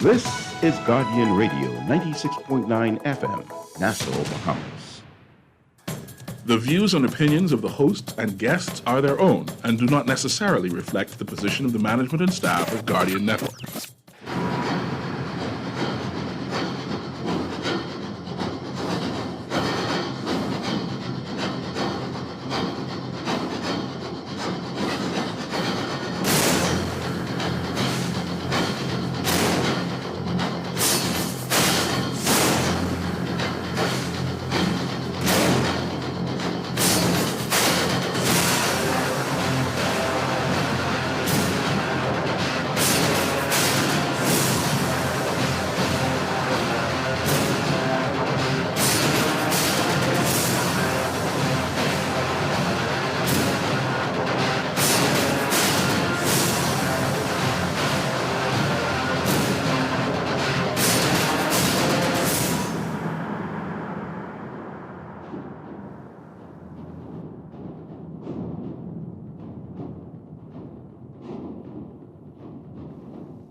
This is Guardian Radio, 96.9 FM, Nassau, Bahamas. The views and opinions of the hosts and guests are their own and do not necessarily reflect the position of the management and staff of Guardian Network.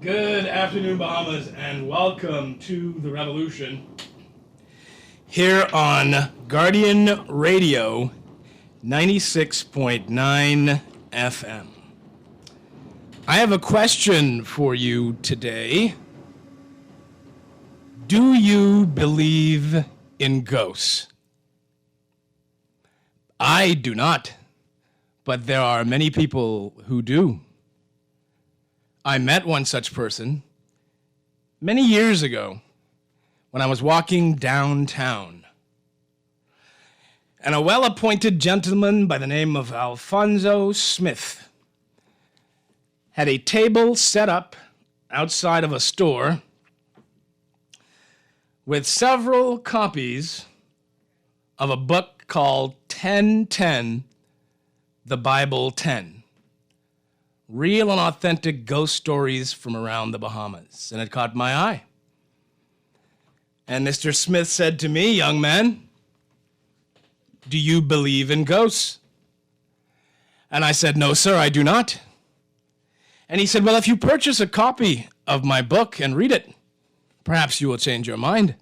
Good afternoon, Bahamas, and welcome to the revolution here on Guardian Radio 96.9 FM. I have a question for you today. Do you believe in ghosts? I do not, but there are many people who do. I met one such person many years ago when I was walking downtown. And a well-appointed gentleman by the name of Alfonso Smith had a table set up outside of a store with several copies of a book called 1010, The Bible 10. Real and authentic ghost stories from around the Bahamas. And it caught my eye. And Mr. Smith said to me, "Young man, do you believe in ghosts?" And I said, "No, sir, I do not." And he said, "Well, if you purchase a copy of my book and read it, perhaps you will change your mind."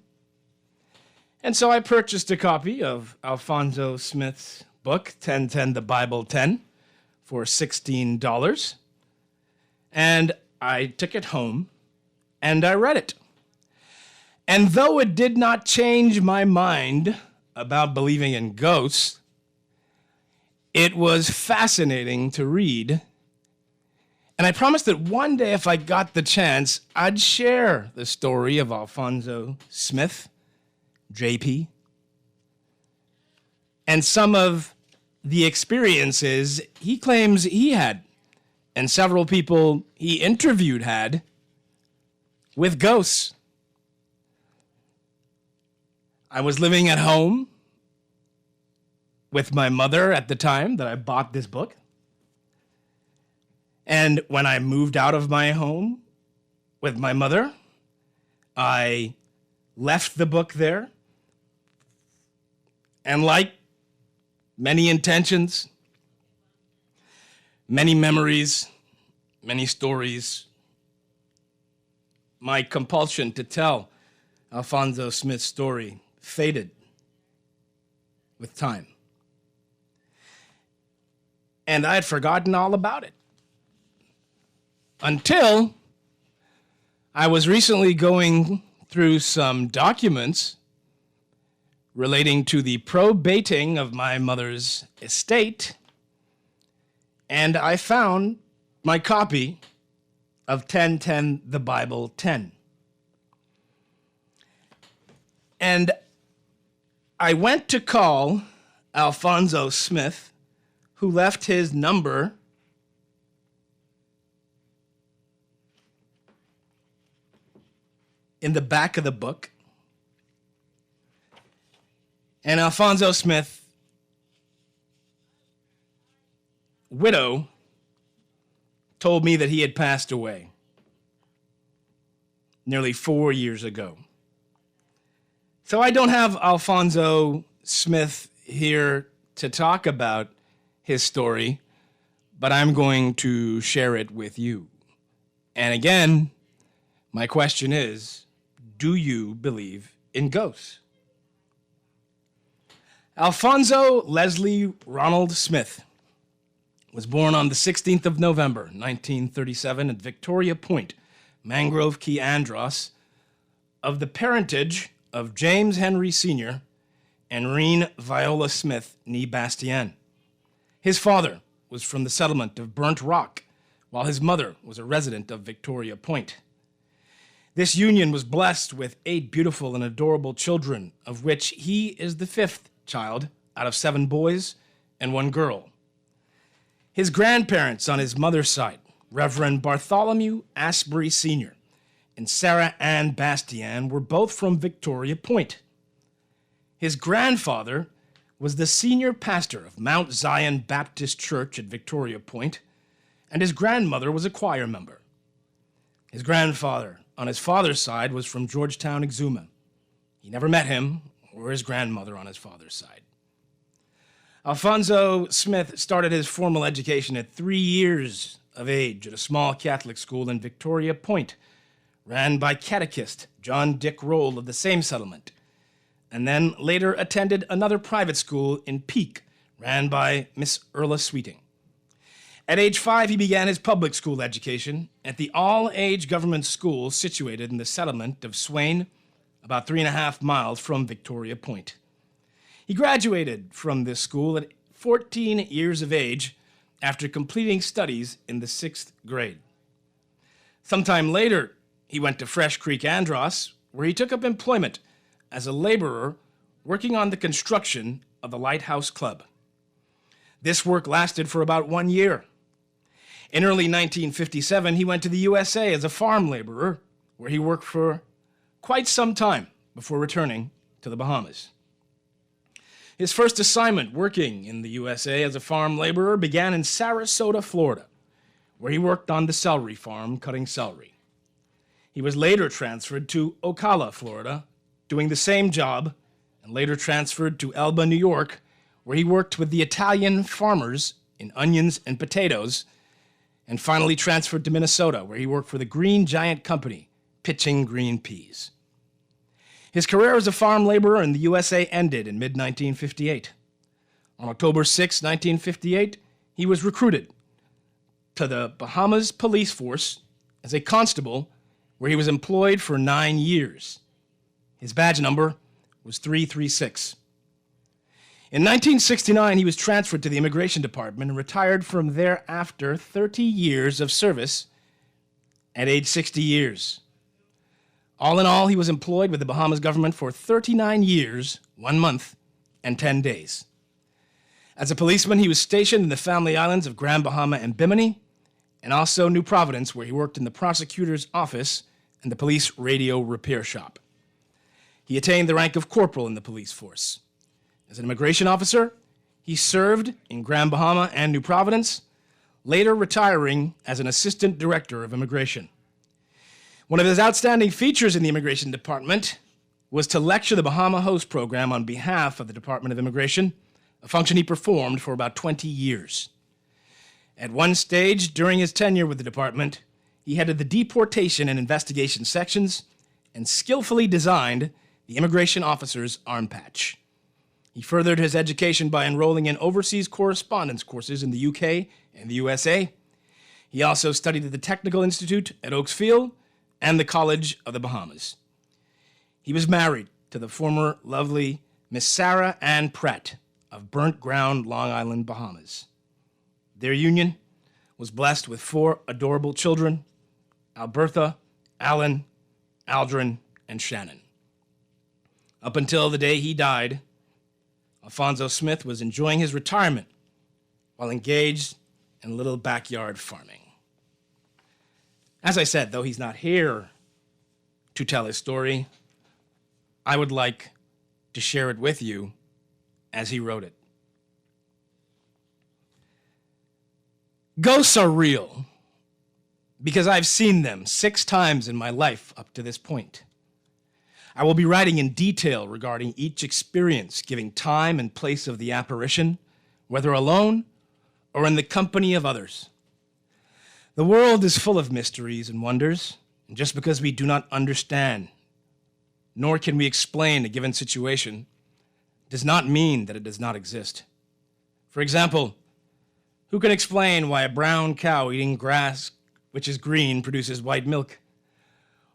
And so I purchased a copy of Alfonso Smith's book, 1010, The Bible 10, for $16. And I took it home and I read it. And though it did not change my mind about believing in ghosts, it was fascinating to read. And I promised that one day, if I got the chance, I'd share the story of Alfonso Smith, JP, and some of the experiences he claims he had and several people he interviewed had with ghosts. I was living at home with my mother at the time that I bought this book. And when I moved out of my home with my mother, I left the book there. And like many intentions, many memories, many stories, my compulsion to tell Alphonso Smith's story faded with time. And I had forgotten all about it. Until I was recently going through some documents relating to the probating of my mother's estate, and I found my copy of 1010, the Bible 10. And I went to call Alphonso Smith, who left his number in the back of the book. And Alphonso Smith's widow told me that he had passed away nearly 4 years ago. So I don't have Alphonso Smith here to talk about his story, but I'm going to share it with you. And again, my question is, do you believe in ghosts? Alphonso Leslie Ronald Smith was born on the 16th of November, 1937 at Victoria Point, Mangrove Key, Andros, of the parentage of James Henry Sr. and Reen Viola Smith, née Bastien. His father was from the settlement of Burnt Rock, while his mother was a resident of Victoria Point. This union was blessed with 8 beautiful and adorable children, of which he is the 5th child out of 7 boys and 1 girl. His grandparents on his mother's side, Reverend Bartholomew Asbury Sr. and Sarah Ann Bastien, were both from Victoria Point. His grandfather was the senior pastor of Mount Zion Baptist Church at Victoria Point, and his grandmother was a choir member. His grandfather on his father's side was from Georgetown, Exuma. He never met him or his grandmother on his father's side. Alphonso Smith started his formal education at 3 years of age at a small Catholic school in Victoria Point, ran by catechist John Dick Roll of the same settlement, and then later attended another private school in Peak, ran by Miss Erla Sweeting. At age 5, he began his public school education at the all-age government school situated in the settlement of Swain, about 3.5 miles from Victoria Point. He graduated from this school at 14 years of age after completing studies in the 6th grade. Sometime later, he went to Fresh Creek, Andros, where he took up employment as a laborer working on the construction of the Lighthouse Club. This work lasted for about 1 year. In early 1957, he went to the USA as a farm laborer, where he worked for quite some time before returning to the Bahamas. His first assignment working in the USA as a farm laborer began in Sarasota, Florida, where he worked on the celery farm cutting celery. He was later transferred to Ocala, Florida, doing the same job, and later transferred to Elba, New York, where he worked with the Italian farmers in onions and potatoes, and finally transferred to Minnesota, where he worked for the Green Giant Company, pitching green peas. His career as a farm laborer in the USA ended in mid-1958. On October 6, 1958, he was recruited to the Bahamas Police Force as a constable, where he was employed for 9 years. His badge number was 336. In 1969, he was transferred to the Immigration Department and retired from there after 30 years of service at age 60 years. All in all, he was employed with the Bahamas government for 39 years, 1 month, and 10 days. As a policeman, he was stationed in the Family Islands of Grand Bahama and Bimini, and also New Providence, where he worked in the prosecutor's office and the police radio repair shop. He attained the rank of corporal in the police force. As an immigration officer, he served in Grand Bahama and New Providence, later retiring as an assistant director of immigration. One of his outstanding features in the immigration department was to lecture the Bahama Host Program on behalf of the Department of Immigration, a function he performed for about 20 years. At one stage during his tenure with the department, he headed the deportation and investigation sections and skillfully designed the immigration officer's arm patch. He furthered his education by enrolling in overseas correspondence courses in the UK and the USA. He also studied at the Technical Institute at Oaks Field and the College of the Bahamas. He was married to the former lovely Miss Sarah Ann Pratt of Burnt Ground, Long Island, Bahamas. Their union was blessed with 4 adorable children, Albertha, Alan, Aldrin, and Shannon. Up until the day he died, Alfonso Smith was enjoying his retirement while engaged in little backyard farming. As I said, though he's not here to tell his story, I would like to share it with you as he wrote it. Ghosts are real because I've seen them 6 times in my life up to this point. I will be writing in detail regarding each experience, giving time and place of the apparition, whether alone or in the company of others. The world is full of mysteries and wonders, and just because we do not understand, nor can we explain a given situation, does not mean that it does not exist. For example, who can explain why a brown cow eating grass which is green produces white milk?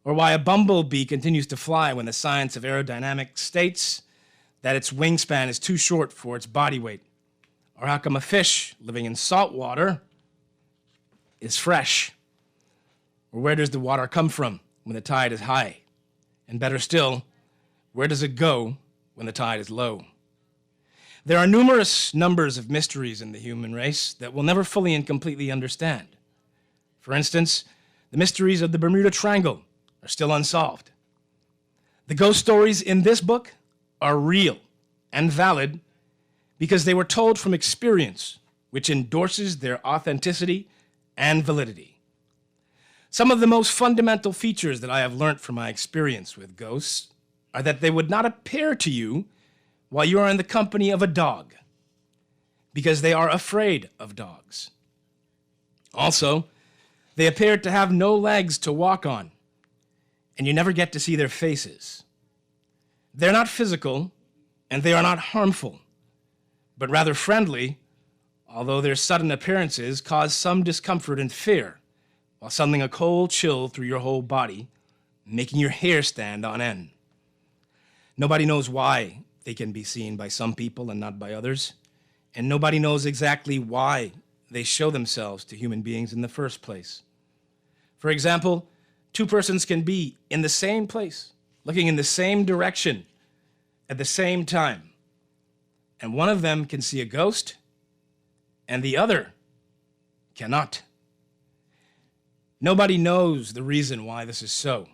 Or why a bumblebee continues to fly when the science of aerodynamics states that its wingspan is too short for its body weight? Or how come a fish living in salt water is fresh? Or where does the water come from when the tide is high? And better still, where does it go when the tide is low? There are numerous numbers of mysteries in the human race that we'll never fully and completely understand. For instance, the mysteries of the Bermuda Triangle are still unsolved. The ghost stories in this book are real and valid because they were told from experience, which endorses their authenticity and validity. Some of the most fundamental features that I have learned from my experience with ghosts are that they would not appear to you while you are in the company of a dog, because they are afraid of dogs. Also, they appear to have no legs to walk on, and you never get to see their faces. They're not physical, and they are not harmful, but rather friendly, although their sudden appearances cause some discomfort and fear, while sending a cold chill through your whole body, making your hair stand on end. Nobody knows why they can be seen by some people and not by others, and nobody knows exactly why they show themselves to human beings in the first place. For example, 2 persons can be in the same place, looking in the same direction at the same time, and one of them can see a ghost, and the other cannot. Nobody knows the reason why this is so.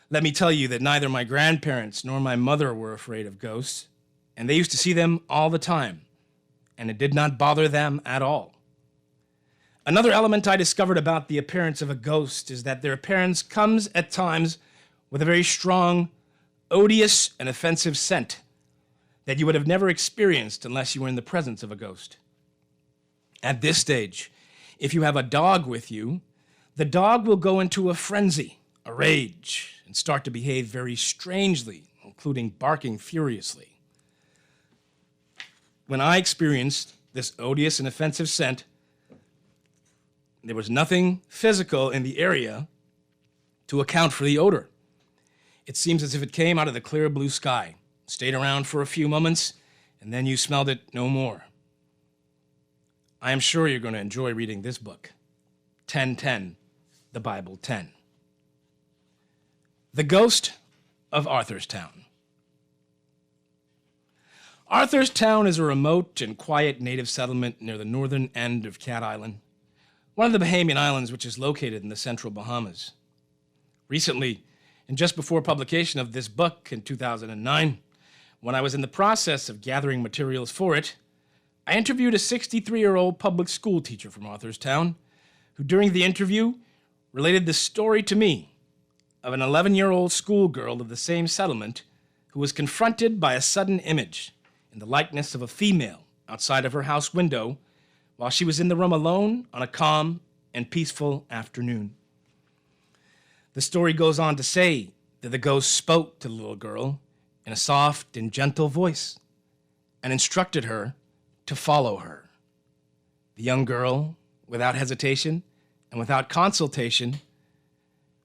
Let me tell you that neither my grandparents nor my mother were afraid of ghosts, and they used to see them all the time, and it did not bother them at all. Another element I discovered about the appearance of a ghost is that their appearance comes at times with a very strong, odious, and offensive scent that you would have never experienced unless you were in the presence of a ghost. At this stage, if you have a dog with you, the dog will go into a frenzy, a rage, and start to behave very strangely, including barking furiously. When I experienced this odious and offensive scent, there was nothing physical in the area to account for the odor. It seems as if it came out of the clear blue sky, stayed around for a few moments, and then you smelled it no more. I am sure you're going to enjoy reading this book, 1010, the Bible 10. The Ghost of Arthurstown. Arthurstown is a remote and quiet native settlement near the northern end of Cat Island, one of the Bahamian Islands, which is located in the central Bahamas. Recently, and just before publication of this book in 2009, when I was in the process of gathering materials for it, I interviewed a 63-year-old public school teacher from Arthurstown, who during the interview related the story to me of an 11-year-old schoolgirl of the same settlement who was confronted by a sudden image in the likeness of a female outside of her house window while she was in the room alone on a calm and peaceful afternoon. The story goes on to say that the ghost spoke to the little girl in a soft and gentle voice and instructed her to follow her. The young girl, without hesitation and without consultation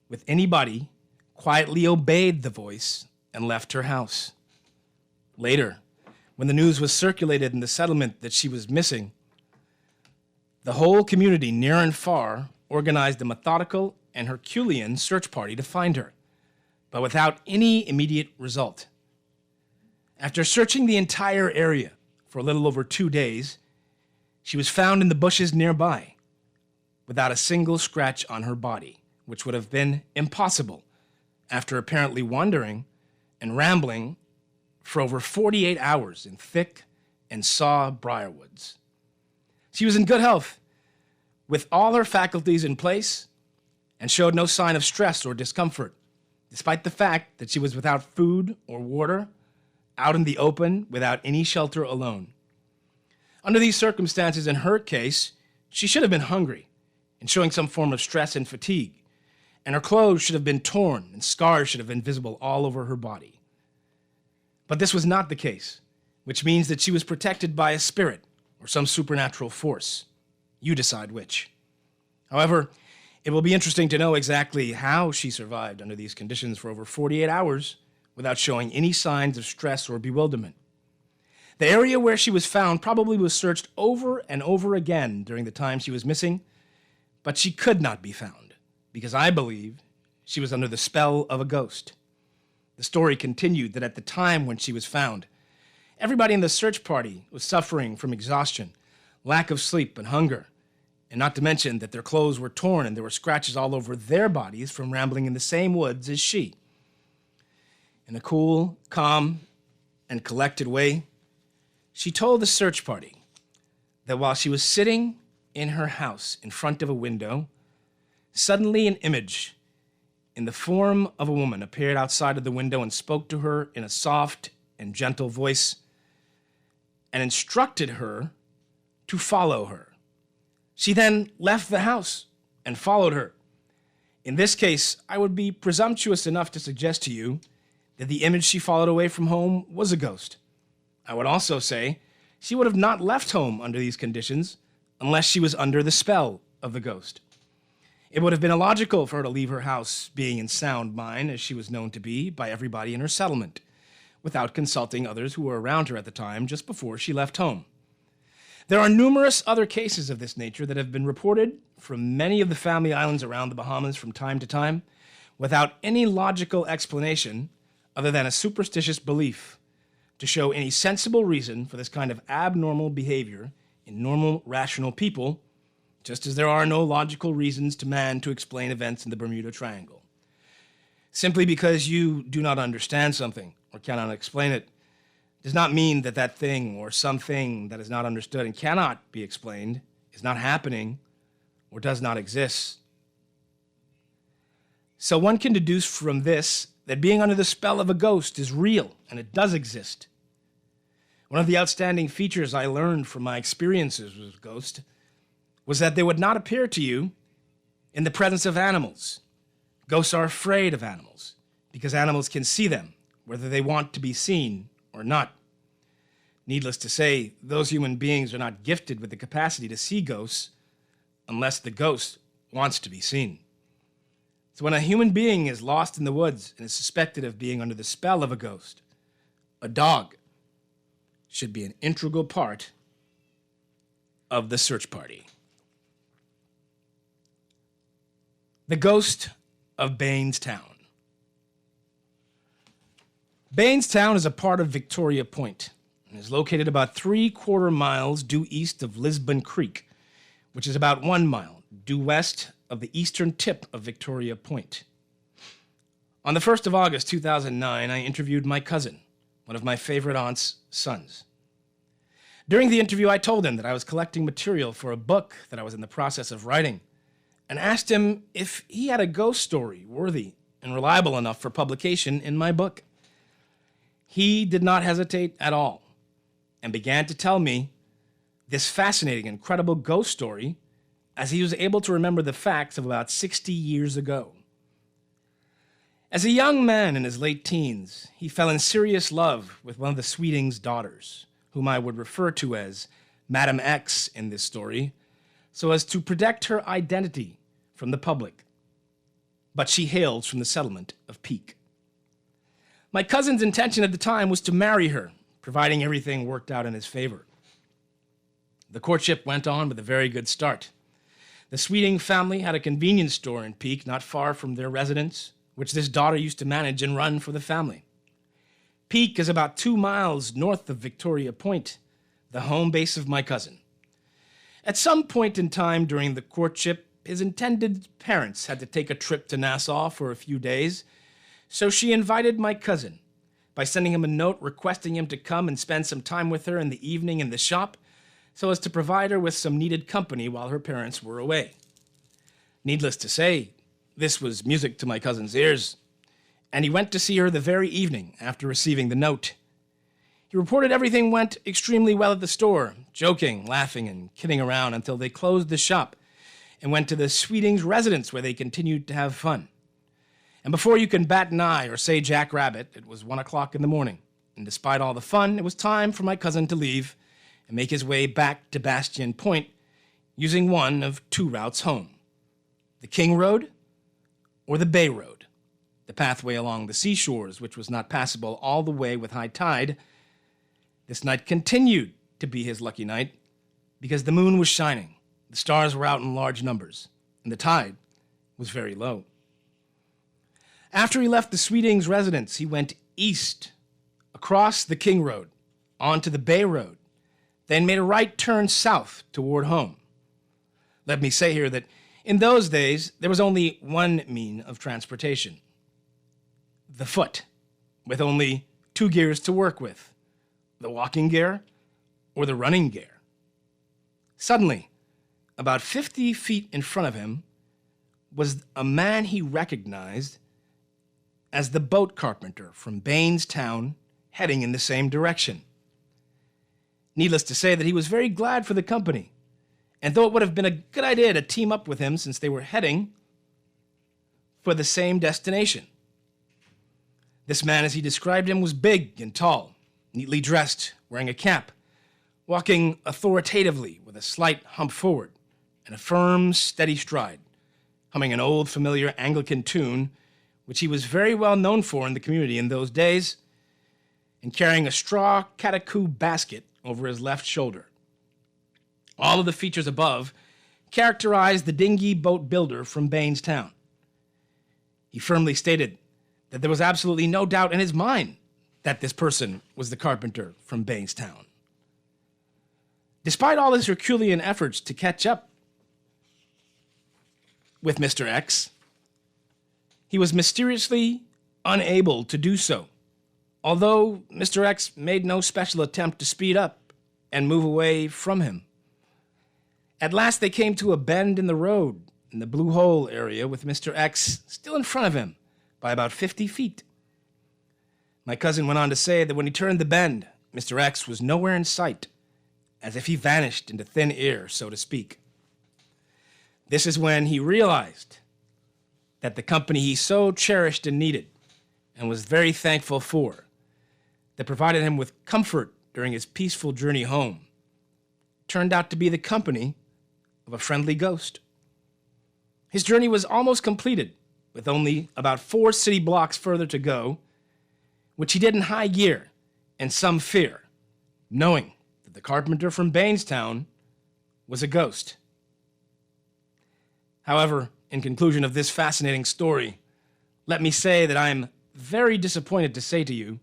with anybody, quietly obeyed the voice and left her house. Later, when the news was circulated in the settlement that she was missing, the whole community, near and far, organized a methodical and Herculean search party to find her, but without any immediate result. After searching the entire area for a little over 2 days, she was found in the bushes nearby, without a single scratch on her body, which would have been impossible after apparently wandering and rambling for over 48 hours in thick and saw briarwoods. She was in good health, with all her faculties in place, and showed no sign of stress or discomfort, despite the fact that she was without food or water, out in the open without any shelter alone. Under these circumstances, in her case, she should have been hungry and showing some form of stress and fatigue, and her clothes should have been torn and scars should have been visible all over her body. But this was not the case, which means that she was protected by a spirit or some supernatural force. You decide which. However, it will be interesting to know exactly how she survived under these conditions for over 48 hours without showing any signs of stress or bewilderment. The area where she was found probably was searched over and over again during the time she was missing, but she could not be found because I believe she was under the spell of a ghost. The story continued that at the time when she was found, everybody in the search party was suffering from exhaustion, lack of sleep, and hunger, and not to mention that their clothes were torn and there were scratches all over their bodies from rambling in the same woods as she. In a cool, calm, and collected way, she told the search party that while she was sitting in her house in front of a window, suddenly an image in the form of a woman appeared outside of the window and spoke to her in a soft and gentle voice and instructed her to follow her. She then left the house and followed her. In this case, I would be presumptuous enough to suggest to you that the image she followed away from home was a ghost. I would also say she would have not left home under these conditions unless she was under the spell of the ghost. It would have been illogical for her to leave her house being in sound mind, as she was known to be by everybody in her settlement, without consulting others who were around her at the time just before she left home. There are numerous other cases of this nature that have been reported from many of the family islands around the Bahamas from time to time without any logical explanation other than a superstitious belief to show any sensible reason for this kind of abnormal behavior in normal, rational people, just as there are no logical reasons to man to explain events in the Bermuda Triangle. Simply because you do not understand something or cannot explain it does not mean that that thing or something that is not understood and cannot be explained is not happening or does not exist. So one can deduce from this that being under the spell of a ghost is real and it does exist. One of the outstanding features I learned from my experiences with ghosts was that they would not appear to you in the presence of animals. Ghosts are afraid of animals because animals can see them, whether they want to be seen or not. Needless to say, those human beings are not gifted with the capacity to see ghosts unless the ghost wants to be seen. So when a human being is lost in the woods and is suspected of being under the spell of a ghost, a dog should be an integral part of the search party. The Ghost of Bainstown. Bainstown is a part of Victoria Point and is located about 3/4 miles due east of Lisbon Creek, which is about 1 mile due west of the eastern tip of Victoria Point. On the 1st of August 2009, I interviewed my cousin, one of my favorite aunt's sons. During the interview, I told him that I was collecting material for a book that I was in the process of writing, and asked him if he had a ghost story worthy and reliable enough for publication in my book. He did not hesitate at all and began to tell me this fascinating, incredible ghost story as he was able to remember the facts of about 60 years ago. As a young man in his late teens, he fell in serious love with one of the Sweeting's daughters, whom I would refer to as Madam X in this story, so as to protect her identity from the public. But she hails from the settlement of Peak. My cousin's intention at the time was to marry her, providing everything worked out in his favor. The courtship went on with a very good start. The Sweeting family had a convenience store in Peak, not far from their residence, which this daughter used to manage and run for the family. Peak is about 2 miles north of Victoria Point, the home base of my cousin. At some point in time during the courtship, his intended parents had to take a trip to Nassau for a few days, so she invited my cousin by sending him a note requesting him to come and spend some time with her in the evening in the shop so as to provide her with some needed company while her parents were away. Needless to say, this was music to my cousin's ears, and he went to see her the very evening after receiving the note. He reported everything went extremely well at the store, joking, laughing, and kidding around until they closed the shop and went to the Sweeting's residence where they continued to have fun. And before you can bat an eye or say jackrabbit, it was 1 o'clock in the morning, and despite all the fun, it was time for my cousin to leave and make his way back to Bastion Point using one of 2 routes home: the King Road or the Bay Road, the pathway along the seashores, which was not passable all the way with high tide. This night continued to be his lucky night because the moon was shining, the stars were out in large numbers, and the tide was very low. After he left the Sweeting's residence, he went east, across the King Road, onto the Bay Road, then made a right turn south toward home. Let me say here that in those days, there was only one mean of transportation: the foot, with only 2 gears to work with: the walking gear or the running gear. Suddenly, about 50 feet in front of him was a man he recognized as the boat carpenter from Bainstown, heading in the same direction. Needless to say that he was very glad for the company, and though it would have been a good idea to team up with him since they were heading for the same destination. This man, as he described him, was big and tall, neatly dressed, wearing a cap, walking authoritatively with a slight hump forward and a firm, steady stride, humming an old familiar Anglican tune, which he was very well known for in the community in those days, and carrying a straw catacoo basket over his left shoulder. All of the features above characterized the dinghy boat builder from Bainstown. He firmly stated that there was absolutely no doubt in his mind that this person was the carpenter from Bainstown. Despite all his Herculean efforts to catch up with Mr. X, he was mysteriously unable to do so, although Mr. X made no special attempt to speed up and move away from him. At last they came to a bend in the road in the Blue Hole area with Mr. X still in front of him by about 50 feet. My cousin went on to say that when he turned the bend, Mr. X was nowhere in sight, as if he vanished into thin air, so to speak. This is when he realized that the company he so cherished and needed, and was very thankful for, that provided him with comfort during his peaceful journey home, turned out to be the company of a friendly ghost. His journey was almost completed, with only about 4 city blocks further to go, which he did in high gear and some fear, knowing that the carpenter from Bainstown was a ghost. However, in conclusion of this fascinating story, let me say that I am very disappointed to say to you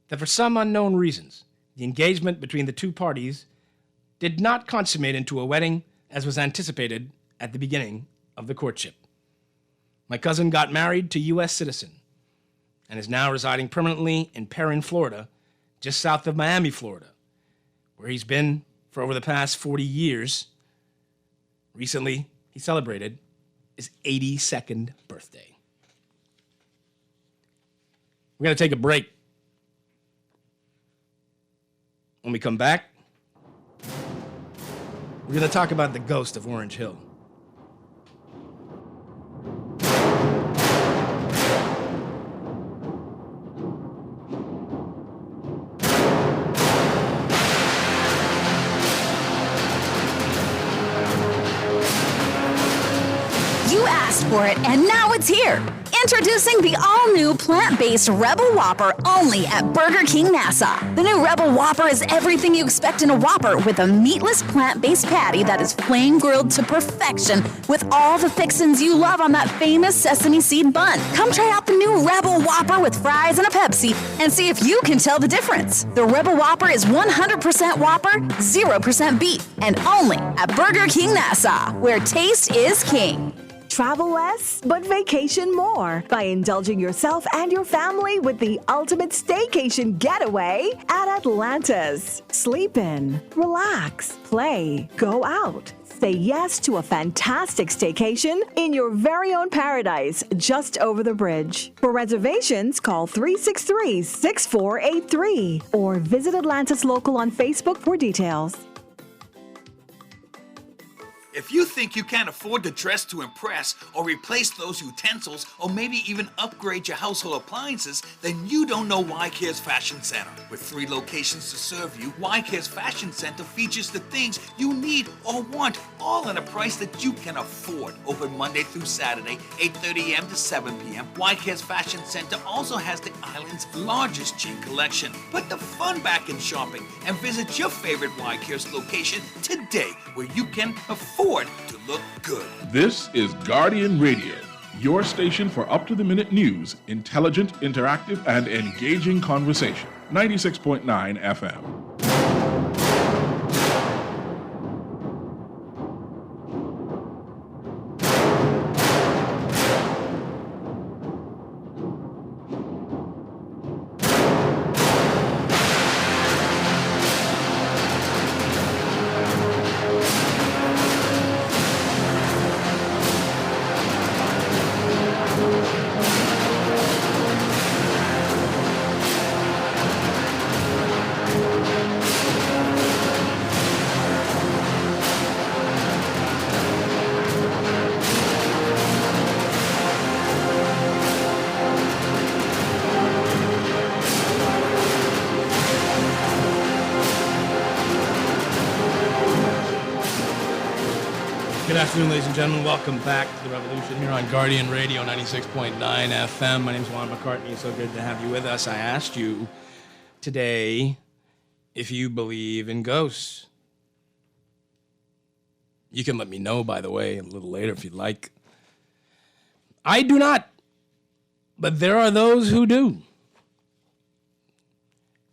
that for some unknown reasons, the engagement between the 2 parties did not consummate into a wedding as was anticipated at the beginning of the courtship. My cousin got married to a U.S. citizen and is now residing permanently in Perrin, Florida, just south of Miami, Florida, where he's been for over the past 40 years. Recently, he celebrated his 82nd birthday. We're going to take a break. When we come back, we're going to talk about the ghost of Orange Hill. You asked for it, and now it's here. Introducing the all-new plant-based Rebel Whopper only at Burger King Nassau. The new Rebel Whopper is everything you expect in a Whopper with a meatless plant-based patty that is flame grilled to perfection with all the fixins you love on that famous sesame seed bun. Come try out the new Rebel Whopper with fries and a Pepsi and see if you can tell the difference. The Rebel Whopper is 100% Whopper, 0% beef, and only at Burger King Nassau, where taste is king. Travel less, but vacation more by indulging yourself and your family with the ultimate staycation getaway at Atlantis. Sleep in, relax, play, go out. Say yes to a fantastic staycation in your very own paradise just over the bridge. For reservations, call 363-6483 or visit Atlantis Local on Facebook for details. If you think you can't afford to dress to impress or replace those utensils or maybe even upgrade your household appliances, then you don't know Y-Care's Fashion Center. With 3 locations to serve you, Y-Care's Fashion Center features the things you need or want, all at a price that you can afford. Open Monday through Saturday, 8:30 a.m. to 7 p.m. Y-Care's Fashion Center also has the island's largest jean collection. Put the fun back in shopping and visit your favorite Y-Care's location today, where you can afford to look good. This is Guardian Radio, your station for up-to-the-minute news, intelligent, interactive, and engaging conversation. 96.9 FM. Good afternoon, ladies and gentlemen. Welcome back to The Revolution here on Guardian Radio 96.9 FM. My name's Juan McCartney. So good to have you with us. I asked you today if you believe in ghosts. You can let me know, by the way, a little later if you'd like. I do not, but there are those who do.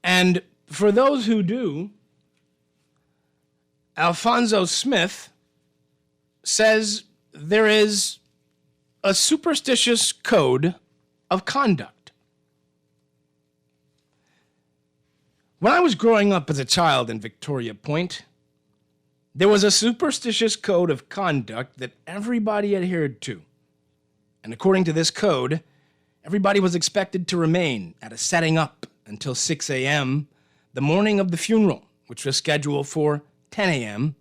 And for those who do, Alfonso Smith says there is a superstitious code of conduct. When I was growing up as a child in Victoria Point, there was a superstitious code of conduct that everybody adhered to. And according to this code, everybody was expected to remain at a setting up until 6 a.m. the morning of the funeral, which was scheduled for 10 a.m.,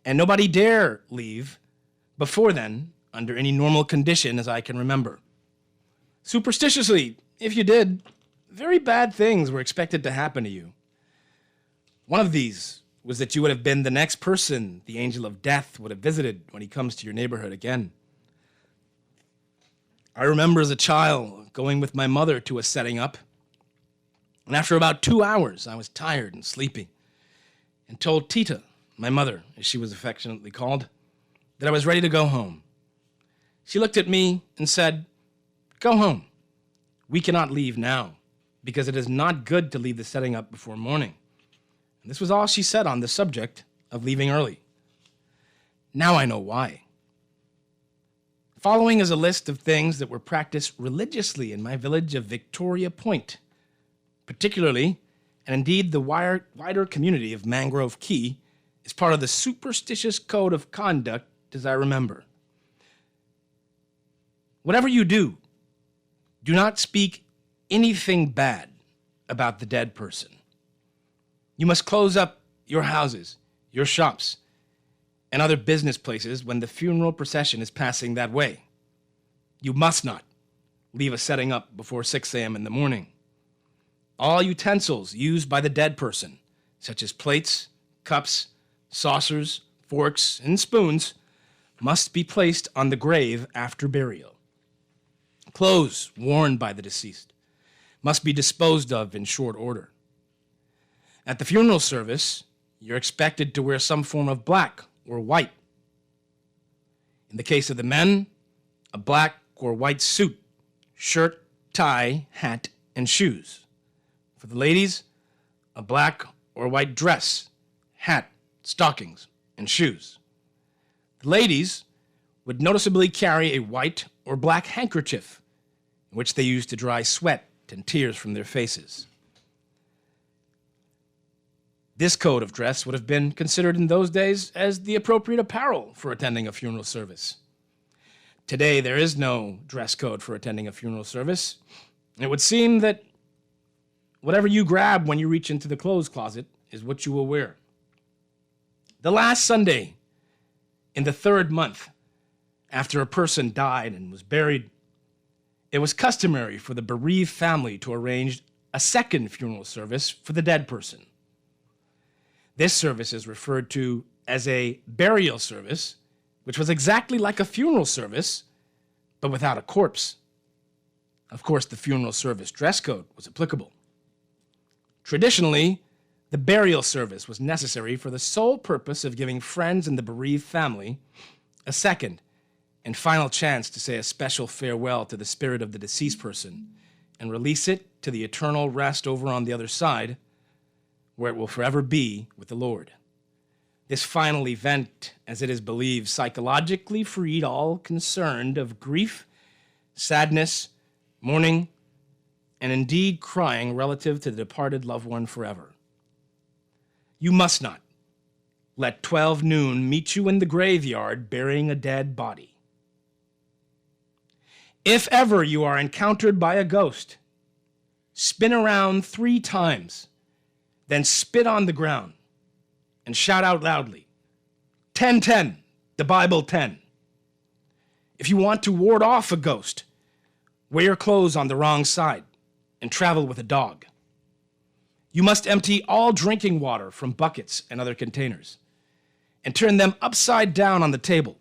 and nobody dare leave before then under any normal condition as I can remember. Superstitiously, if you did, very bad things were expected to happen to you. One of these was that you would have been the next person the angel of death would have visited when he comes to your neighborhood again. I remember as a child going with my mother to a setting up, and after about 2 hours, I was tired and sleepy, and told Tita, my mother, as she was affectionately called, that I was ready to go home. She looked at me and said, "Go home. We cannot leave now, because it is not good to leave the setting up before morning." And this was all she said on the subject of leaving early. Now I know why. Following is a list of things that were practiced religiously in my village of Victoria Point, particularly, and indeed the wider community of Mangrove Key, is part of the superstitious code of conduct as I remember. Whatever you do, do not speak anything bad about the dead person. You must close up your houses, your shops, and other business places when the funeral procession is passing that way. You must not leave a setting up before 6 a.m. in the morning. All utensils used by the dead person, such as plates, cups, saucers, forks, and spoons, must be placed on the grave after burial. Clothes worn by the deceased must be disposed of in short order. At the funeral service, you're expected to wear some form of black or white. In the case of the men, a black or white suit, shirt, tie, hat, and shoes. For the ladies, a black or white dress, hat, stockings, and shoes. The ladies would noticeably carry a white or black handkerchief, in which they used to dry sweat and tears from their faces. This code of dress would have been considered in those days as the appropriate apparel for attending a funeral service. Today, there is no dress code for attending a funeral service. It would seem that whatever you grab when you reach into the clothes closet is what you will wear. The last Sunday in the 3rd month after a person died and was buried, it was customary for the bereaved family to arrange a second funeral service for the dead person. This service is referred to as a burial service, which was exactly like a funeral service, but without a corpse. Of course, the funeral service dress code was applicable. Traditionally, the burial service was necessary for the sole purpose of giving friends and the bereaved family a second and final chance to say a special farewell to the spirit of the deceased person and release it to the eternal rest over on the other side, where it will forever be with the Lord. This final event, as it is believed, psychologically freed all concerned of grief, sadness, mourning, and indeed crying relative to the departed loved one forever. You must not let 12 noon meet you in the graveyard burying a dead body. If ever you are encountered by a ghost, spin around 3 times, then spit on the ground and shout out loudly, 10-10, the Bible 10. If you want to ward off a ghost, wear your clothes on the wrong side and travel with a dog. You must empty all drinking water from buckets and other containers and turn them upside down on the table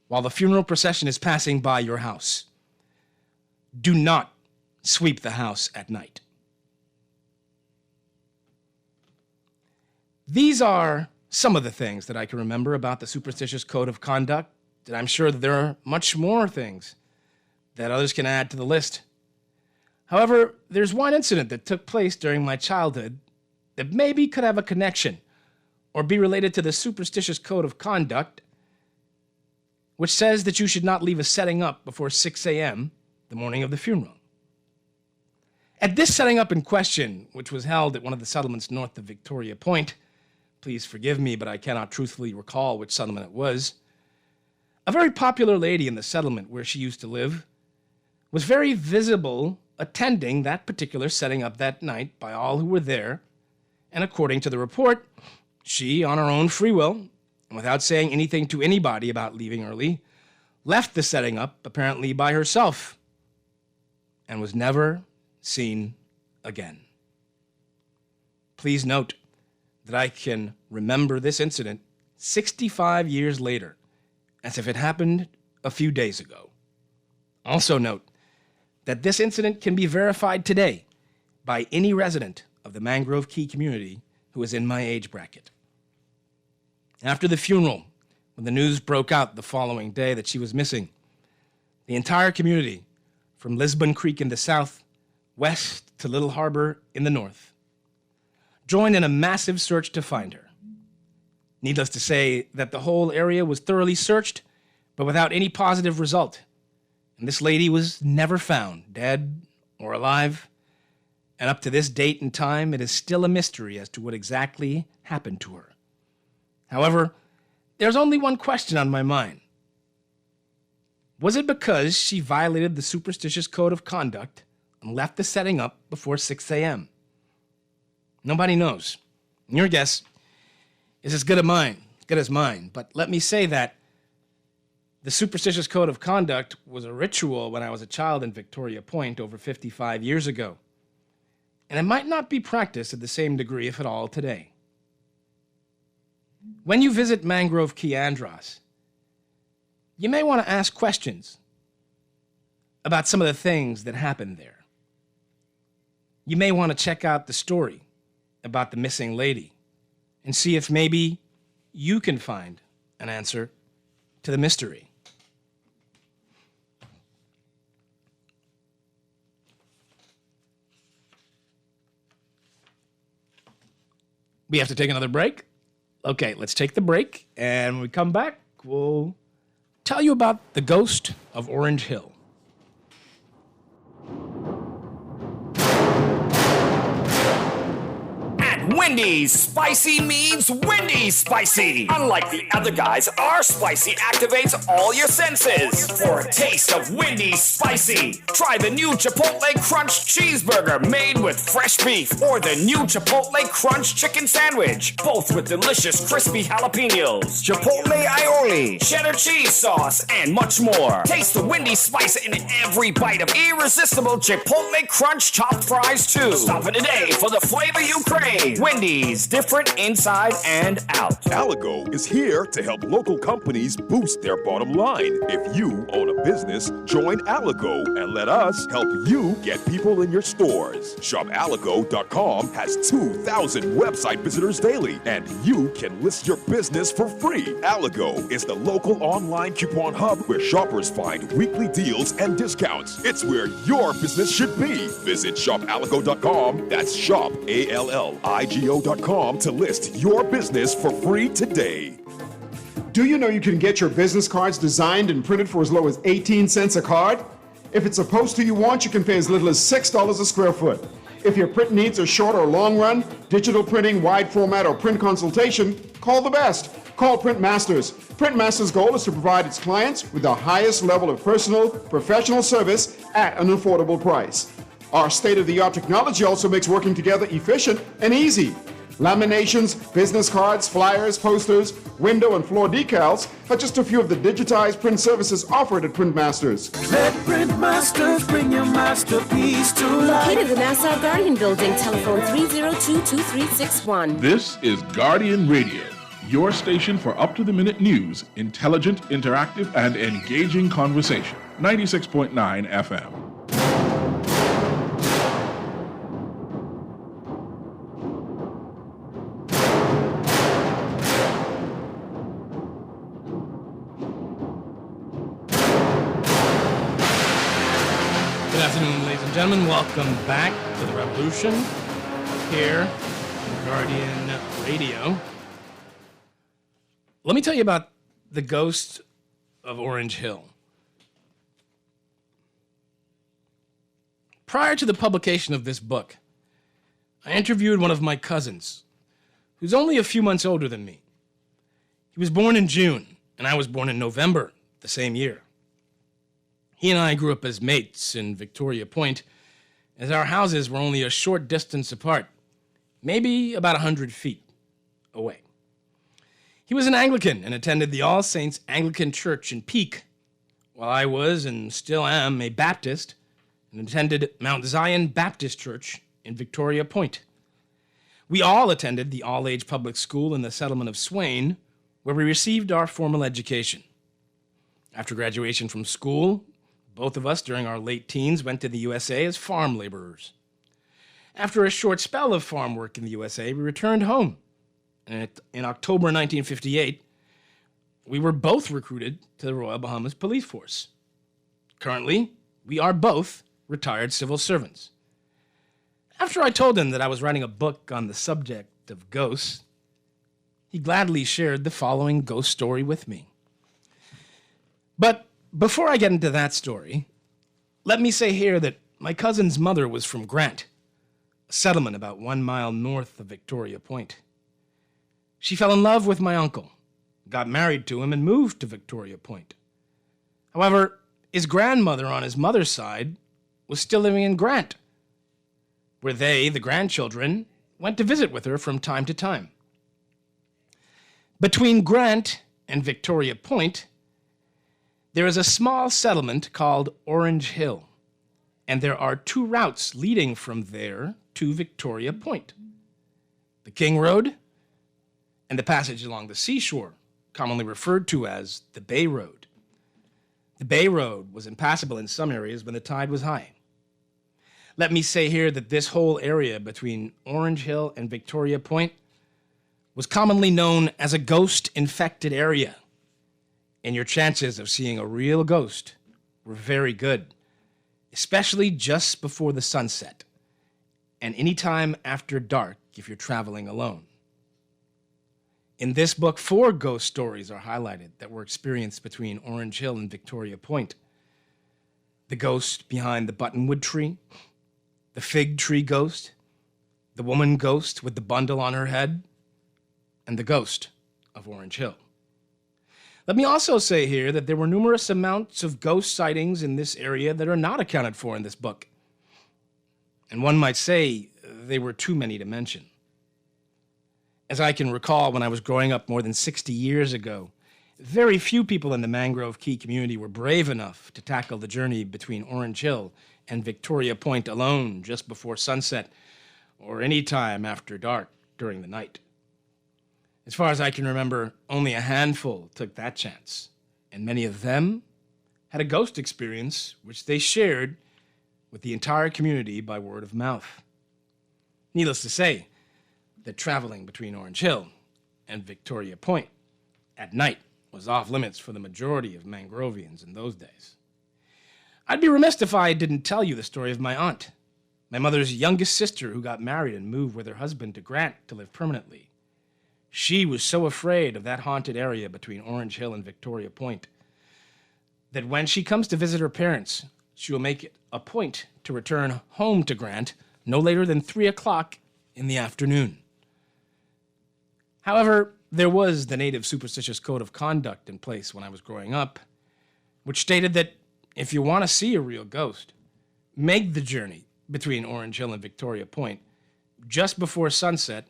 while the funeral procession is passing by your house. Do not sweep the house at night. These are some of the things that I can remember about the superstitious code of conduct, and I'm sure that there are much more things that others can add to the list. However, there's one incident that took place during my childhood that maybe could have a connection or be related to the superstitious code of conduct, which says that you should not leave a setting up before 6 a.m. the morning of the funeral. At this setting up in question, which was held at one of the settlements north of Victoria Point, please forgive me, but I cannot truthfully recall which settlement it was, a very popular lady in the settlement where she used to live was very visible attending that particular setting up that night by all who were there, and according to the report, she, on her own free will, and without saying anything to anybody about leaving early, left the setting up apparently by herself and was never seen again. Please note that I can remember this incident 65 years later as if it happened a few days ago. Also note that this incident can be verified today by any resident of the Mangrove Key community who is in my age bracket. After the funeral, when the news broke out the following day that she was missing, the entire community, from Lisbon Creek in the south, west to Little Harbor in the north, joined in a massive search to find her. Needless to say that the whole area was thoroughly searched, but without any positive result, And this lady was never found, dead or alive. And up to this date and time, it is still a mystery as to what exactly happened to her. However, there's only one question on my mind. Was it because she violated the superstitious code of conduct and left the setting up before 6 a.m.? Nobody knows. And your guess is as good as mine. But let me say that the superstitious code of conduct was a ritual when I was a child in Victoria Point over 55 years ago. And it might not be practiced at the same degree, if at all, today. When you visit Mangrove Key Andros, you may want to ask questions about some of the things that happened there. You may want to check out the story about the missing lady and see if maybe you can find an answer to the mystery. We have to take another break. Okay, let's take the break, and when we come back, we'll tell you about the ghost of Orange Hill. Wendy's spicy means Wendy's spicy. Unlike the other guys, our spicy activates all your senses. For a taste of Wendy's spicy, try the new Chipotle Crunch Cheeseburger made with fresh beef, or the new Chipotle Crunch Chicken Sandwich, both with delicious crispy jalapenos, Chipotle aioli, cheddar cheese sauce, and much more. Taste the Wendy's spice in every bite of irresistible Chipotle Crunch chopped fries too. Stop in today for the flavor you crave. Wendy's, different inside and out. Aligo is here to help local companies boost their bottom line. If you own a business, join Aligo and let us help you get people in your stores. ShopAligo.com has 2,000 website visitors daily, and you can list your business for free. Aligo is the local online coupon hub where shoppers find weekly deals and discounts. It's where your business should be. Visit ShopAligo.com. That's shop, ALLIGO.com to list your business for free today. Do you know you can get your business cards designed and printed for as low as 18 cents a card? If it's a poster you want, you can pay as little as $6 a square foot. If your print needs are short or long run, digital printing, wide format, or print consultation, call the best. Call Print Masters. Print Masters' goal is to provide its clients with the highest level of personal, professional service at an affordable price. Our state-of-the-art technology also makes working together efficient and easy. Laminations, business cards, flyers, posters, window and floor decals are just a few of the digitized print services offered at Print Masters. Let Print Masters bring your masterpiece to life. Located at the Nassau Guardian Building, telephone 302-2361. This is Guardian Radio, your station for up-to-the-minute news, intelligent, interactive, and engaging conversation. 96.9 FM. Good afternoon, ladies and gentlemen. Welcome back to the Revolution here on Guardian Radio. Let me tell you about the ghost of Orange Hill. Prior to the publication of this book, I interviewed one of my cousins, who's only a few months older than me. He was born in June, and I was born in November the same year. He and I grew up as mates in Victoria Point, as our houses were only a short distance apart, maybe about 100 feet away. He was an Anglican and attended the All Saints Anglican Church in Peak, while I was, and still am, a Baptist and attended Mount Zion Baptist Church in Victoria Point. We all attended the all-age public school in the settlement of Swain, where we received our formal education. After graduation from school, both of us, during our late teens, went to the USA as farm laborers. After a short spell of farm work in the USA, we returned home. And in October 1958, we were both recruited to the Royal Bahamas Police Force. Currently, we are both retired civil servants. After I told him that I was writing a book on the subject of ghosts, he gladly shared the following ghost story with me. But before I get into that story, Let me say here that my cousin's mother was from Grant, a settlement about 1 mile north of Victoria Point. She fell in love with my uncle, got married to him, and moved to Victoria Point. However, his grandmother on his mother's side was still living in Grant, where they, the grandchildren, went to visit with her from time to time. Between Grant and Victoria Point, there is a small settlement called Orange Hill, and there are 2 routes leading from there to Victoria Point: the King Road and the passage along the seashore, commonly referred to as the Bay Road. The Bay Road was impassable in some areas when the tide was high. Let me say here that this whole area between Orange Hill and Victoria Point was commonly known as a ghost-infected area, and your chances of seeing a real ghost were very good, especially just before the sunset, and any time after dark if you're traveling alone. In this book, 4 ghost stories are highlighted that were experienced between Orange Hill and Victoria Point. The ghost behind the buttonwood tree, the fig tree ghost, the woman ghost with the bundle on her head, and the ghost of Orange Hill. Let me also say here that there were numerous amounts of ghost sightings in this area that are not accounted for in this book. And one might say they were too many to mention. As I can recall, when I was growing up more than 60 years ago, very few people in the Mangrove Key community were brave enough to tackle the journey between Orange Hill and Victoria Point alone just before sunset or any time after dark during the night. As far as I can remember, only a handful took that chance, and many of them had a ghost experience which they shared with the entire community by word of mouth. Needless to say, that traveling between Orange Hill and Victoria Point at night was off limits for the majority of Mangrovians in those days. I'd be remiss if I didn't tell you the story of my aunt, my mother's youngest sister who got married and moved with her husband to Grant to live permanently. She was so afraid of that haunted area between Orange Hill and Victoria Point that when she comes to visit her parents, she will make it a point to return home to Grant no later than 3 o'clock in the afternoon. However, there was the native superstitious code of conduct in place when I was growing up, which stated that if you want to see a real ghost, make the journey between Orange Hill and Victoria Point just before sunset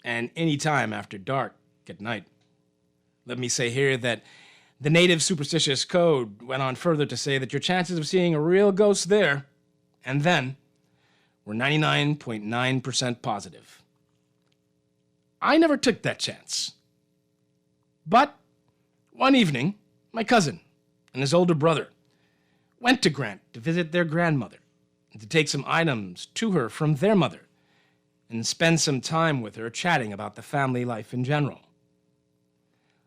and any time after dark at night. Let me say here that the native superstitious code went on further to say that your chances of seeing a real ghost there and then were 99.9% positive. I never took that chance. But one evening, my cousin and his older brother went to Grant to visit their grandmother and to take some items to her from their mother and spend some time with her chatting about the family life in general.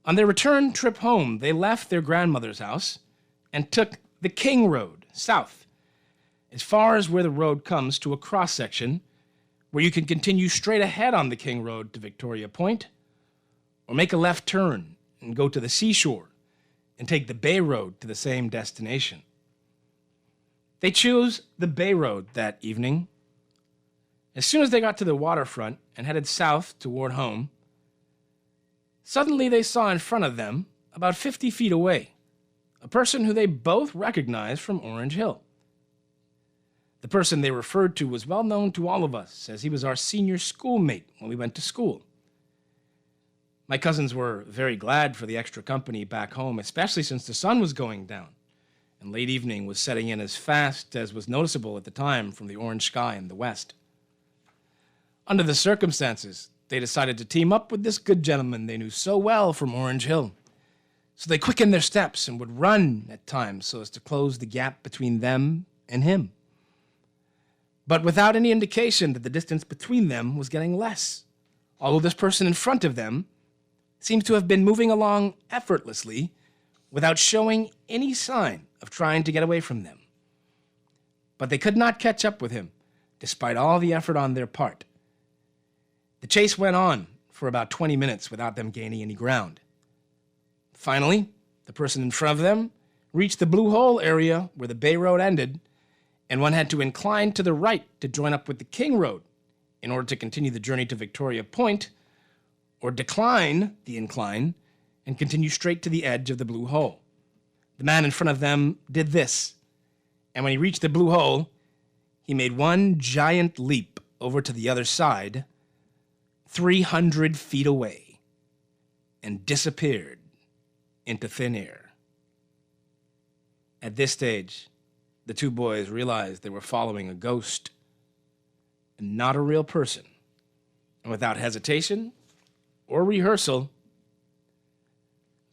On their return trip home, they left their grandmother's house and took the King Road south, as far as where the road comes to a cross-section where you can continue straight ahead on the King Road to Victoria Point, or make a left turn and go to the seashore and take the Bay Road to the same destination. They chose the Bay Road that evening. As soon as they got to the waterfront and headed south toward home, suddenly they saw in front of them, about 50 feet away, a person who they both recognized from Orange Hill. The person they referred to was well known to all of us, as he was our senior schoolmate when we went to school. My cousins were very glad for the extra company back home, especially since the sun was going down, and late evening was setting in as fast as was noticeable at the time from the orange sky in the west. Under the circumstances, they decided to team up with this good gentleman they knew so well from Orange Hill. So they quickened their steps and would run at times so as to close the gap between them and him, but without any indication that the distance between them was getting less, although this person in front of them seems to have been moving along effortlessly without showing any sign of trying to get away from them. But they could not catch up with him, despite all the effort on their part. The chase went on for about 20 minutes without them gaining any ground. Finally, the person in front of them reached the Blue Hole area where the Bay Road ended and one had to incline to the right to join up with the King Road in order to continue the journey to Victoria Point, or decline the incline and continue straight to the edge of the blue hole. The man in front of them did this, and when he reached the blue hole, he made one giant leap over to the other side, 300 feet away, and disappeared into thin air. At this stage, the two boys realized they were following a ghost and not a real person. And without hesitation or rehearsal,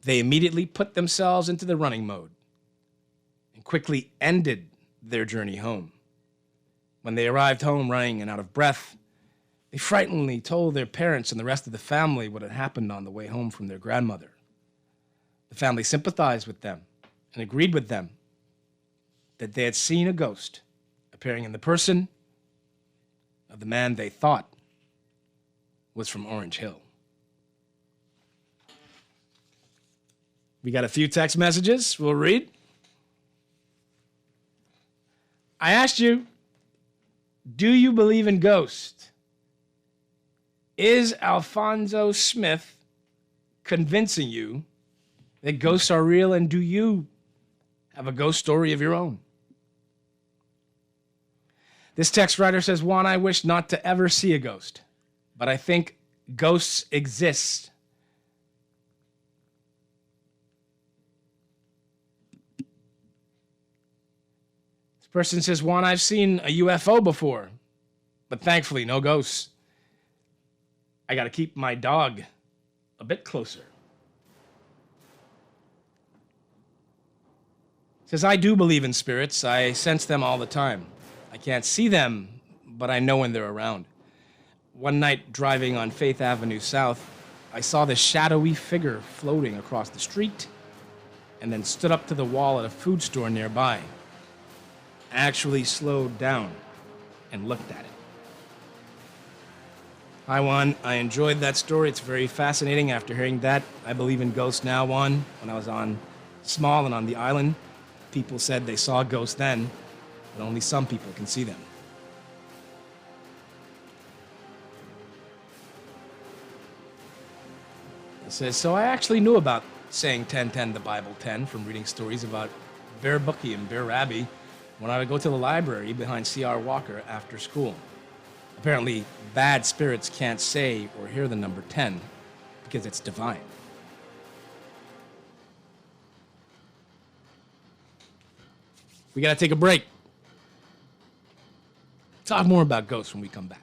they immediately put themselves into the running mode and quickly ended their journey home. When they arrived home running and out of breath, they frighteningly told their parents and the rest of the family what had happened on the way home from their grandmother. The family sympathized with them and agreed with them that they had seen a ghost appearing in the person of the man they thought was from Orange Hill. We got a few text messages we'll read. I asked you, do you believe in ghosts? Is Alfonso Smith convincing you that ghosts are real, and do you have a ghost story of your own? This text writer says, Juan, I wish not to ever see a ghost, but I think ghosts exist. This person says, Juan, I've seen a UFO before, but thankfully no ghosts. I got to keep my dog a bit closer. Says, I do believe in spirits. I sense them all the time. I can't see them, but I know when they're around. One night, driving on Faith Avenue South, I saw this shadowy figure floating across the street and then stood up to the wall at a food store nearby. I actually slowed down and looked at it. Hi, Juan. I enjoyed that story. It's very fascinating. After hearing that, I believe in ghosts now, Juan. When I was on Small and on the island, people said they saw ghosts then, but only some people can see them. It says, so I actually knew about saying 10-10, the Bible 10, from reading stories about Bear Bookie and Bear Rabbie when I would go to the library behind C.R. Walker after school. Apparently, bad spirits can't say or hear the number 10 because it's divine. We gotta take a break. Talk more about ghosts when we come back.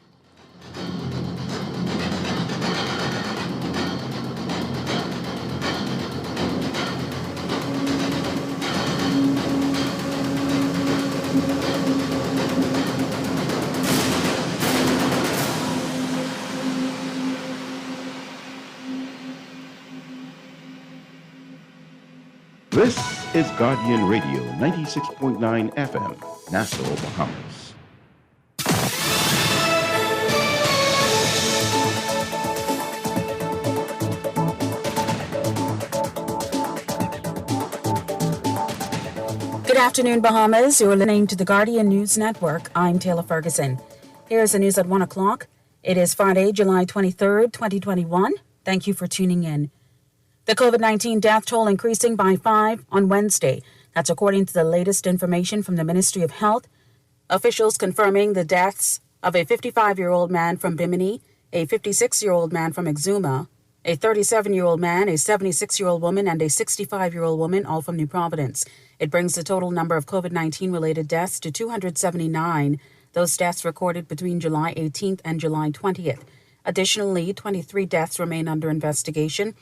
This is Guardian Radio 96.9 FM, Nassau, Bahamas. Good afternoon, Bahamas. You're listening to the Guardian News Network. I'm Taylor Ferguson. Here's the news at 1 o'clock. It is Friday, July 23rd, 2021. Thank you for tuning in. The COVID-19 death toll increasing by 5 on Wednesday. That's according to the latest information from the Ministry of Health. Officials confirming the deaths of a 55-year-old man from Bimini, a 56-year-old man from Exuma, a 37-year-old man, a 76-year-old woman, and a 65-year-old woman, all from New Providence. It brings the total number of COVID-19 related deaths to 279. Those deaths recorded between July 18th and July 20th. Additionally, 23 deaths remain under investigation.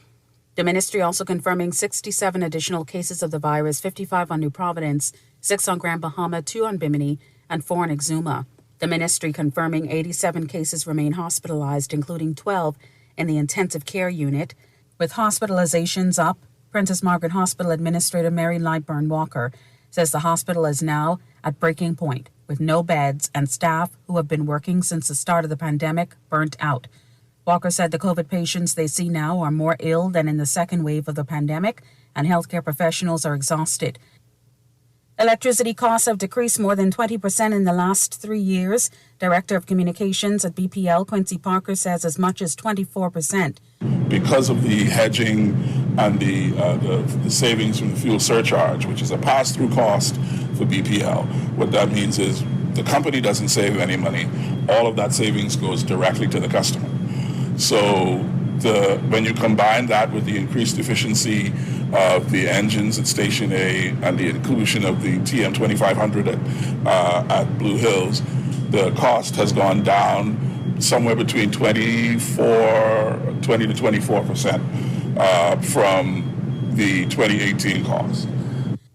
The ministry also confirming 67 additional cases of the virus, 55 on New Providence, 6 on Grand Bahama, 2 on Bimini, and 4 on Exuma. The ministry confirming 87 cases remain hospitalized, including 12 in the intensive care unit. With hospitalizations up, Princess Margaret Hospital Administrator Mary Lightburn Walker says the hospital is now at breaking point, with no beds and staff who have been working since the start of the pandemic burnt out. Walker said the COVID patients they see now are more ill than in the second wave of the pandemic, and healthcare professionals are exhausted. Electricity costs have decreased more than 20% in the last 3 years. Director of Communications at BPL, Quincy Parker, says as much as 24%. Because of the hedging and the savings from the fuel surcharge, which is a pass-through cost for BPL, what that means is the company doesn't save any money. All of that savings goes directly to the customer. So when you combine that with the increased efficiency of the engines at Station A and the inclusion of the TM2500 at Blue Hills, the cost has gone down somewhere between 20 to 24% from the 2018 cost.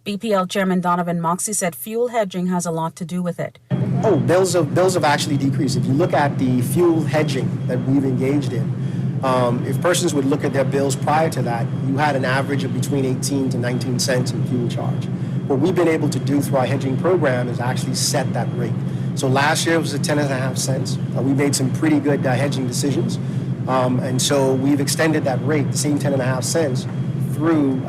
BPL Chairman Donovan Moxey said fuel hedging has a lot to do with it. Oh, bills have actually decreased. If you look at the fuel hedging that we've engaged in, if persons would look at their bills prior to that, you had an average of between 18 to 19 cents in fuel charge. What we've been able to do through our hedging program is actually set that rate. So last year it was at 10.5 cents. We made some pretty good hedging decisions. And so we've extended that rate, the same 10.5 cents, through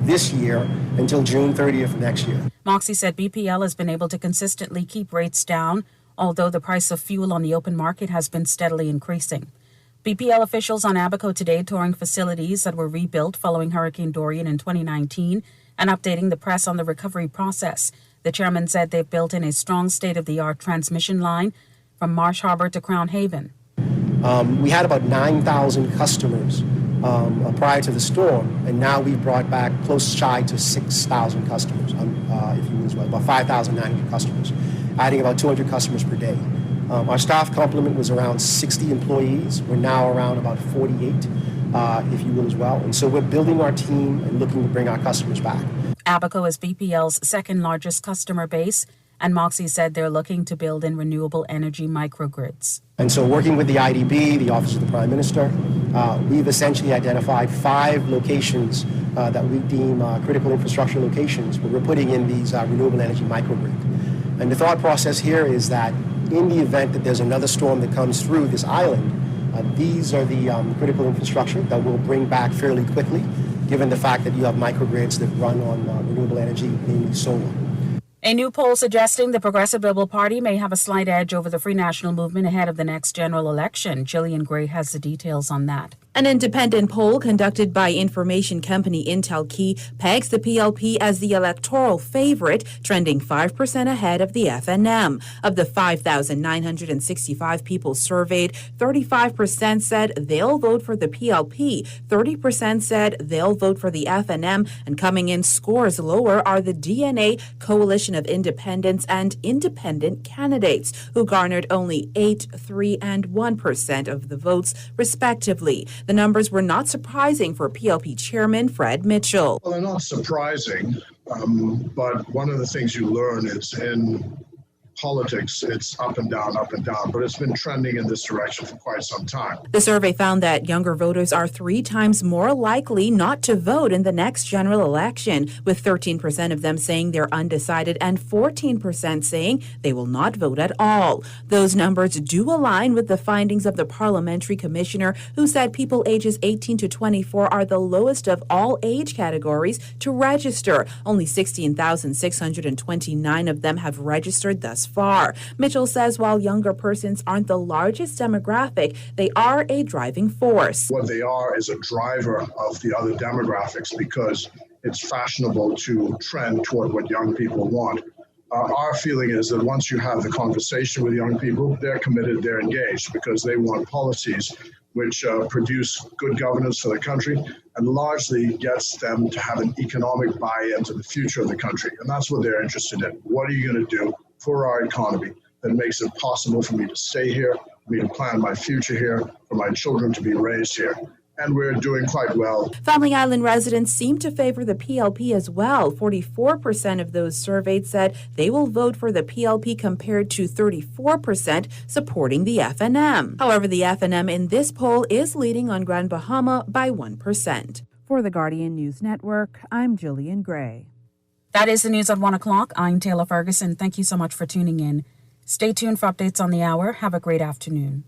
this year until June 30th next year. Moxey said BPL has been able to consistently keep rates down, although the price of fuel on the open market has been steadily increasing. BPL officials on Abaco today touring facilities that were rebuilt following Hurricane Dorian in 2019 and updating the press on the recovery process. The chairman said they've built in a strong state-of-the-art transmission line from Marsh Harbor to Crown Haven. We had about 9,000 customers prior to the storm, and now we've brought back close shy to 6,000 customers, if you will, as well, about 5,900 customers, adding about 200 customers per day. Our staff complement was around 60 employees. We're now around about 48, if you will, as well. And so we're building our team and looking to bring our customers back. Abaco is BPL's second largest customer base, and Moxey said they're looking to build in renewable energy microgrids. And so working with the IDB, the Office of the Prime Minister, we've essentially identified 5 locations that we deem critical infrastructure locations where we're putting in these renewable energy microgrid. And the thought process here is that in the event that there's another storm that comes through this island, these are the critical infrastructure that we'll bring back fairly quickly, given the fact that you have microgrids that run on renewable energy, mainly solar. A new poll suggesting the Progressive Liberal Party may have a slight edge over the Free National Movement ahead of the next general election. Gillian Gray has the details on that. An independent poll conducted by information company Intel Key pegs the PLP as the electoral favorite, trending 5% ahead of the FNM. Of the 5,965 people surveyed, 35% said they'll vote for the PLP, 30% said they'll vote for the FNM, and coming in scores lower are the DNA, Coalition of Independents, and independent candidates, who garnered only 8%, 3%, and 1% of the votes, respectively. The numbers were not surprising for PLP Chairman Fred Mitchell. Well, they're not surprising, but one of the things you learn is in politics, it's up and down, but it's been trending in this direction for quite some time. The survey found that younger voters are 3 times more likely not to vote in the next general election, with 13% of them saying they're undecided and 14% saying they will not vote at all. Those numbers do align with the findings of the parliamentary commissioner, who said people ages 18 to 24 are the lowest of all age categories to register. Only 16,629 of them have registered thus far. Mitchell says while younger persons aren't the largest demographic, they are a driving force. What they are is a driver of the other demographics because it's fashionable to trend toward what young people want. Our feeling is that once you have the conversation with young people, they're committed, they're engaged because they want policies which produce good governance for the country and largely gets them to have an economic buy-in to the future of the country. And that's what they're interested in. What are you going to do for our economy that makes it possible for me to stay here, for me to plan my future here, for my children to be raised here? And we're doing quite well. Family Island residents seem to favor the PLP as well. 44% of those surveyed said they will vote for the PLP compared to 34% supporting the FNM. However, the FNM in this poll is leading on Grand Bahama by 1%. For the Guardian News Network, I'm Gillian Gray. That is the news at 1 o'clock. I'm Taylor Ferguson. Thank you so much for tuning in. Stay tuned for updates on the hour. Have a great afternoon.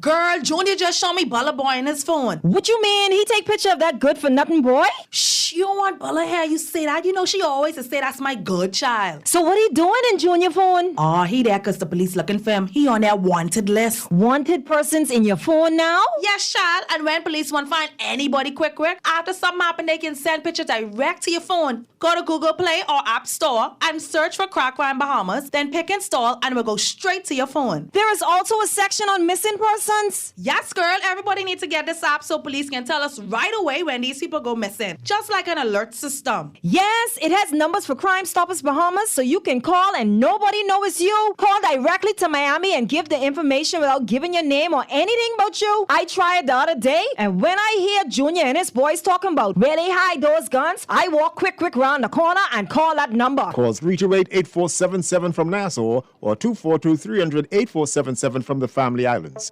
Girl, Junior just showed me Bella Boy in his phone. What you mean? He take picture of that good-for-nothing boy? Shh, you don't want Bella here. You say that. You know she always say that's my good child. So what he doing in Junior phone? Oh, he there because the police looking for him. He on their wanted list. Wanted persons in your phone now? Yes, child. And when police want to find anybody quick, after something happen, they can send pictures direct to your phone. Go to Google Play or App Store and search for Crack Crime Bahamas, then pick install and it will go straight to your phone. There is also a section on missing persons? Yes, girl. Everybody needs to get this app so police can tell us right away when these people go missing. Just like an alert system. Yes, it has numbers for Crime Stoppers Bahamas so you can call and nobody knows it's you. Call directly to Miami and give the information without giving your name or anything about you. I tried the other day and when I hear Junior and his boys talking about where they hide those guns, I walk quick round the corner and call that number. Call 328-8477 from Nassau or 242-300-8477 from the Family Islands.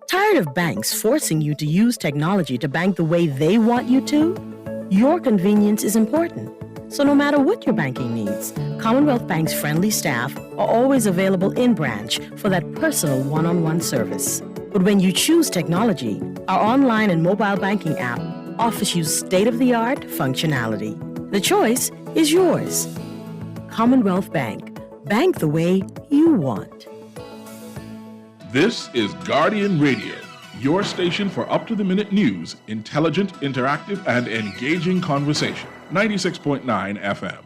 Tired of banks forcing you to use technology to bank the way they want you to? Your convenience is important. So no matter what your banking needs, Commonwealth Bank's friendly staff are always available in branch for that personal one-on-one service. But when you choose technology, our online and mobile banking app offers you state-of-the-art functionality. The choice is yours. Commonwealth Bank. Bank the way you want. This is Guardian Radio, your station for up-to-the-minute news, intelligent, interactive, and engaging conversation. 96.9 FM.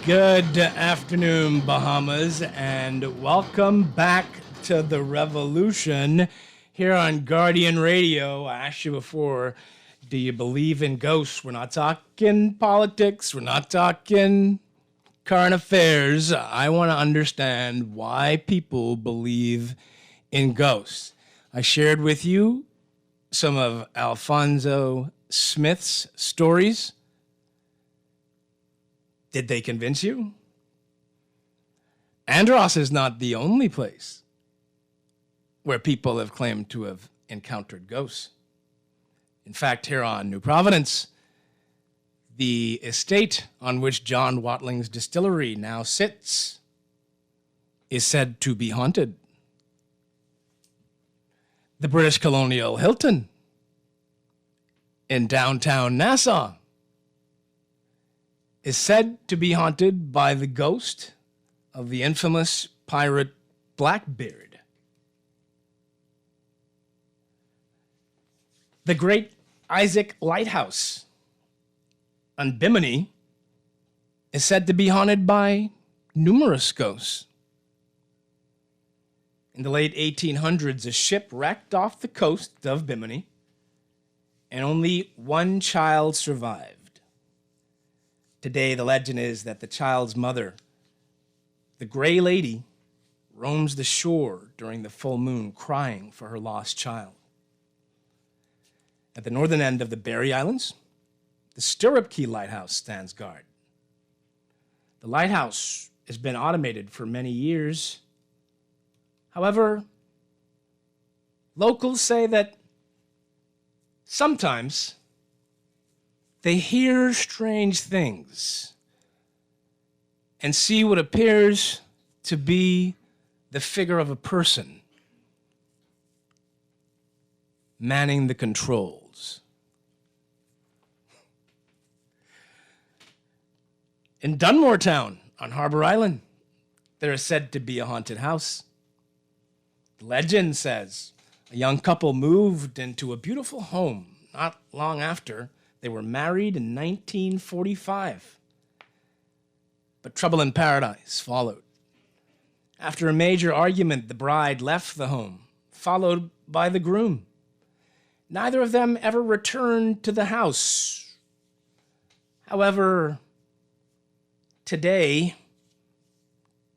Good afternoon, Bahamas, and welcome back to the revolution here on Guardian Radio. I asked you before, do you believe in ghosts? We're not talking politics. We're not talking current affairs. I want to understand why people believe in ghosts. I shared with you some of Alfonso Smith's stories. Did they convince you? Andros is not the only place where people have claimed to have encountered ghosts. In fact, here on New Providence, the estate on which John Watling's distillery now sits is said to be haunted. The British colonial Hilton in downtown Nassau is said to be haunted by the ghost of the infamous pirate Blackbeard. The Great Isaac Lighthouse on Bimini is said to be haunted by numerous ghosts. In the late 1800s, a ship wrecked off the coast of Bimini, and only one child survived. Today, the legend is that the child's mother, the Gray Lady, roams the shore during the full moon crying for her lost child. At the northern end of the Berry Islands, the Stirrup Key Lighthouse stands guard. The lighthouse has been automated for many years. However, locals say that sometimes they hear strange things and see what appears to be the figure of a person manning the controls. In Dunmoretown on Harbor Island, there is said to be a haunted house. Legend says a young couple moved into a beautiful home not long after they were married in 1945. But trouble in paradise followed. After a major argument, the bride left the home, followed by the groom. Neither of them ever returned to the house. However, today,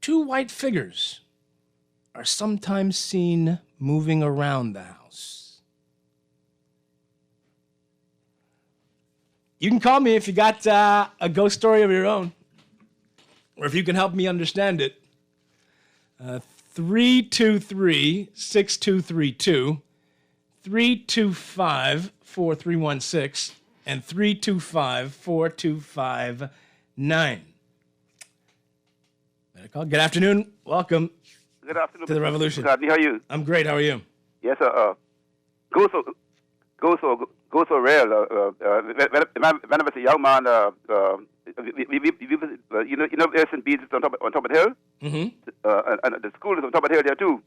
two white figures are sometimes seen moving around the house. You can call me if you got a ghost story of your own, or if you can help me understand it. 323-6232, 325-4316, and 325-4259. Good afternoon. Welcome. Good afternoon to the Revolution. McCartney, how are you? I'm great. How are you? Yes, sir. Go so rare. When I was a young man, you know, there's some beads on top of the hill, and the school is on top of the hill there too.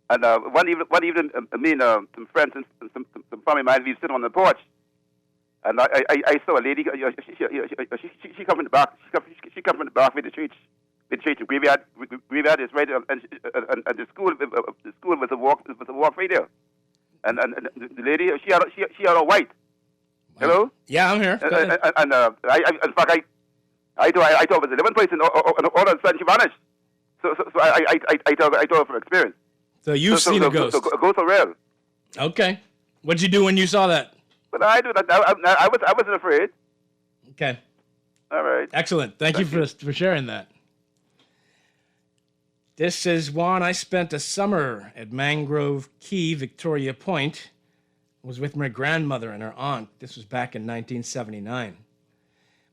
And one evening, me and some friends and some family of mine, we were sitting on the porch, and I saw a lady. She come from the back. She come from the back with the church. The church graveyard is right, and the school was a walk right there. And the lady, she had a white. Hello? Yeah, I'm here. And I in fact I thought it was a living person. All of a sudden she vanished. So I told her from experience. So you've seen a ghost. So ghosts are real. Okay. What'd you do when you saw that? But I do that. I wasn't afraid. Okay. All right. Excellent. Thank you for sharing that. This is Juan. I spent a summer at Mangrove Key, Victoria Point. I was with my grandmother and her aunt. This was back in 1979.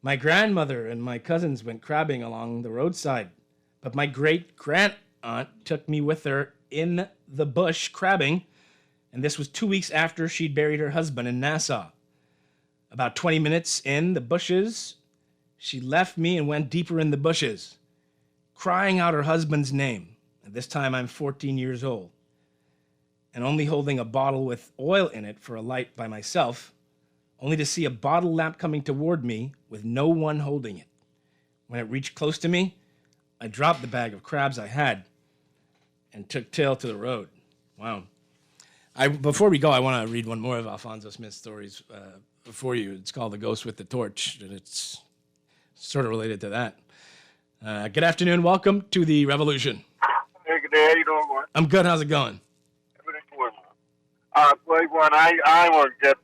My grandmother and my cousins went crabbing along the roadside, but my great-grand-aunt took me with her in the bush crabbing, and this was 2 weeks after she'd buried her husband in Nassau. About 20 minutes in the bushes, she left me and went deeper in the bushes, crying out her husband's name. At this time, I'm 14 years old, and only holding a bottle with oil in it for a light by myself, only to see a bottle lamp coming toward me with no one holding it. When it reached close to me, I dropped the bag of crabs I had and took tail to the road. Wow. Before we go, I want to read one more of Alfonso Smith's stories for you. It's called The Ghost with the Torch, and it's sort of related to that. Good afternoon. Welcome to the Revolution. Hey, good day. How you doing, Juan? I'm good. How's it going? Everything good, man. Juan, I want to get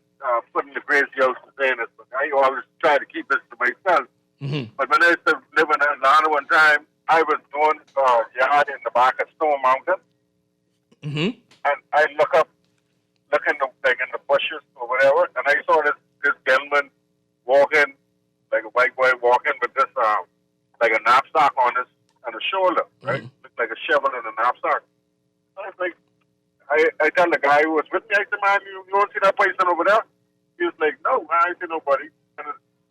put in the crazy house to saying this, but I always try to keep this to myself. Mm-hmm. But when I used to live in Atlanta one time, I was doing yard in the back of Stone Mountain, mm-hmm. and I look in the bushes or whatever, and I saw this gentleman walking, like a white boy walking with this like a knapsack on his shoulder, right? Mm-hmm. Looked like a shovel and a knapsack. I was like, I tell the guy who was with me, I said, man, you don't see that person over there? He was like, no, man, I see nobody.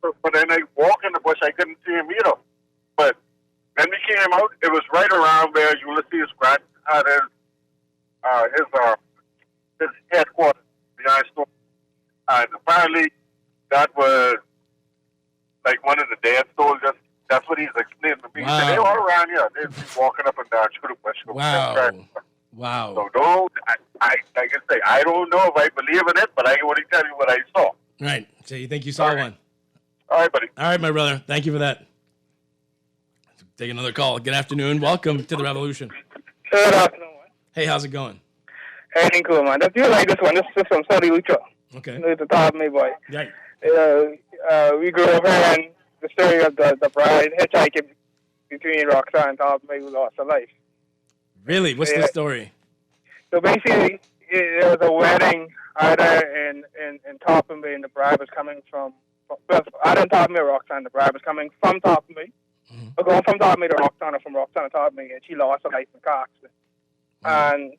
But then I walk in the bush, I couldn't see him either. But when we came out, it was right around where Ulysses Grant had his headquarters behind Stone. And apparently that was like one of the dead soldiers. That's what he's explaining to me. Wow. He said, they all around here. They'd be walking up and down through the bush. Wow. Wow. So don't, I like I say, I don't know if I believe in it, but I can only tell you what I saw. Right. So you think you saw one? All right, buddy. All right, my brother. Thank you for that. Take another call. Good afternoon. Welcome to the Revolution. Good afternoon. Hey, how's it going? Everything cool, man. If you like this one, this is from Saudi Lucha. Okay. It's the top of me, boy. Right. We grew up hearing the story of the bride hitchhiking between Roxanne and Top of me who lost her life. Really? What's the story? So basically, there was a wedding either in Topham and the bride was coming from either in Topham or Roxanne. The bride was coming from Topham, or going from Topham to Roxanne, or from Roxanne to Topham, and she lost her life in car accident. And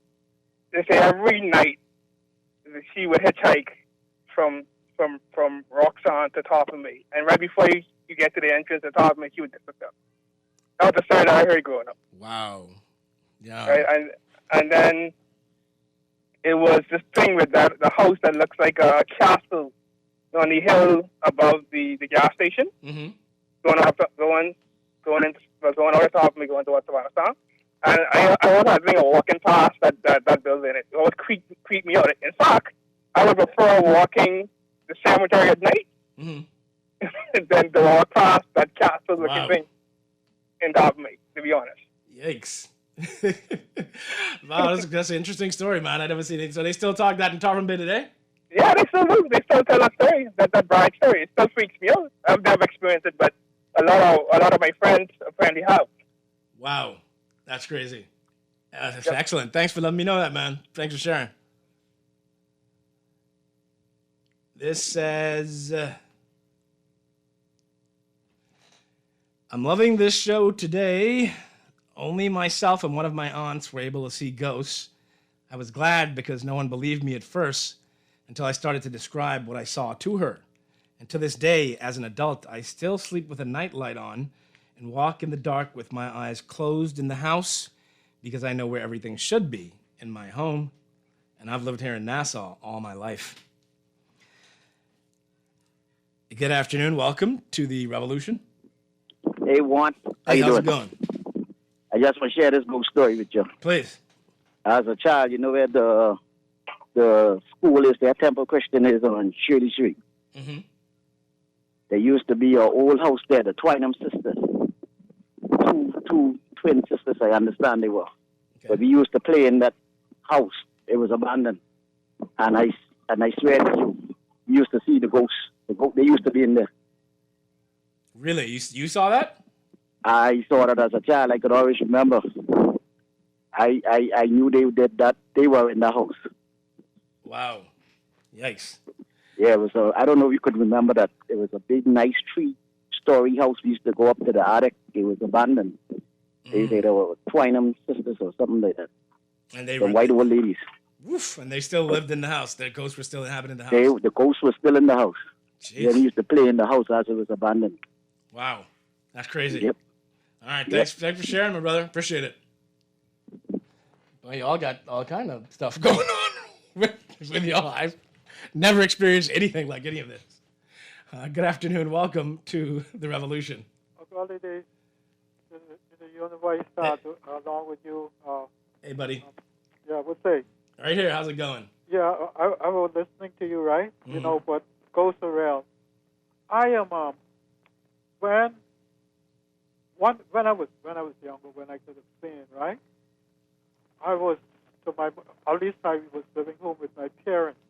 they say every night she would hitchhike from Roxanne to Topham, and right before you get to the entrance at the top of me, he would disappear. That was the story that I heard growing up. Wow. Yeah. Right? And then it was this thing with the house that looks like a castle on the hill above the gas station. Mm-hmm. Going out the top of me, going towards Savannah. And I was having a walking past that building. It always creeped me out. In fact, I would prefer walking the cemetery at night than to walk past that castle-looking thing in top of me, to be honest. Yikes. Wow, that's an interesting story, man. I never seen it. So they still talk that in Tarpon Bay today? Yeah, they still do. They still tell that story, that bride story. It still freaks me out. I've never experienced it, but a lot of my friends apparently have. Wow, that's crazy. That's excellent. Thanks for letting me know that, man. Thanks for sharing. This says, I'm loving this show today. Only myself and one of my aunts were able to see ghosts. I was glad because no one believed me at first until I started to describe what I saw to her. And to this day, as an adult, I still sleep with a nightlight on and walk in the dark with my eyes closed in the house because I know where everything should be, in my home. And I've lived here in Nassau all my life. Good afternoon. Welcome to the Revolution. Hey, Juan. How you how's doing? it going? I just want to share this ghost story with you. Please. As a child, you know where the school is there, Temple Christian is on Shirley Street. Mm-hmm. There used to be an old house there, the Twynham sisters. Two twin sisters, I understand they were. Okay. But we used to play in that house. It was abandoned. And I swear to you, we used to see the ghosts. They used to be in there. Really? You saw that? I saw that as a child. I could always remember. I knew they did that. They were in the house. Wow. Yikes. Yeah, it was. I don't know if you could remember that. It was a big, nice 3-story house. We used to go up to the attic. It was abandoned. They were Twynham sisters or something like that. And they the were white old ladies. Woof, and they still lived in the house. Their ghosts were still inhabiting the house. The ghosts were still in the house. Jeez. Yeah, they used to play in the house as it was abandoned. Wow. That's crazy. Yep. All right, thanks for sharing, my brother. Appreciate it. Well, y'all got all kind of stuff going on with y'all. I've never experienced anything like any of this. Good afternoon. Welcome to the Revolution. Well, you and the wife start along with you. Hey, buddy. Yeah, what's say? Right here. How's it going? Yeah, I was listening to you, right? Mm-hmm. You know, but ghosts around. I am when I was younger, when I could have seen, right? I was at least I was living home with my parents,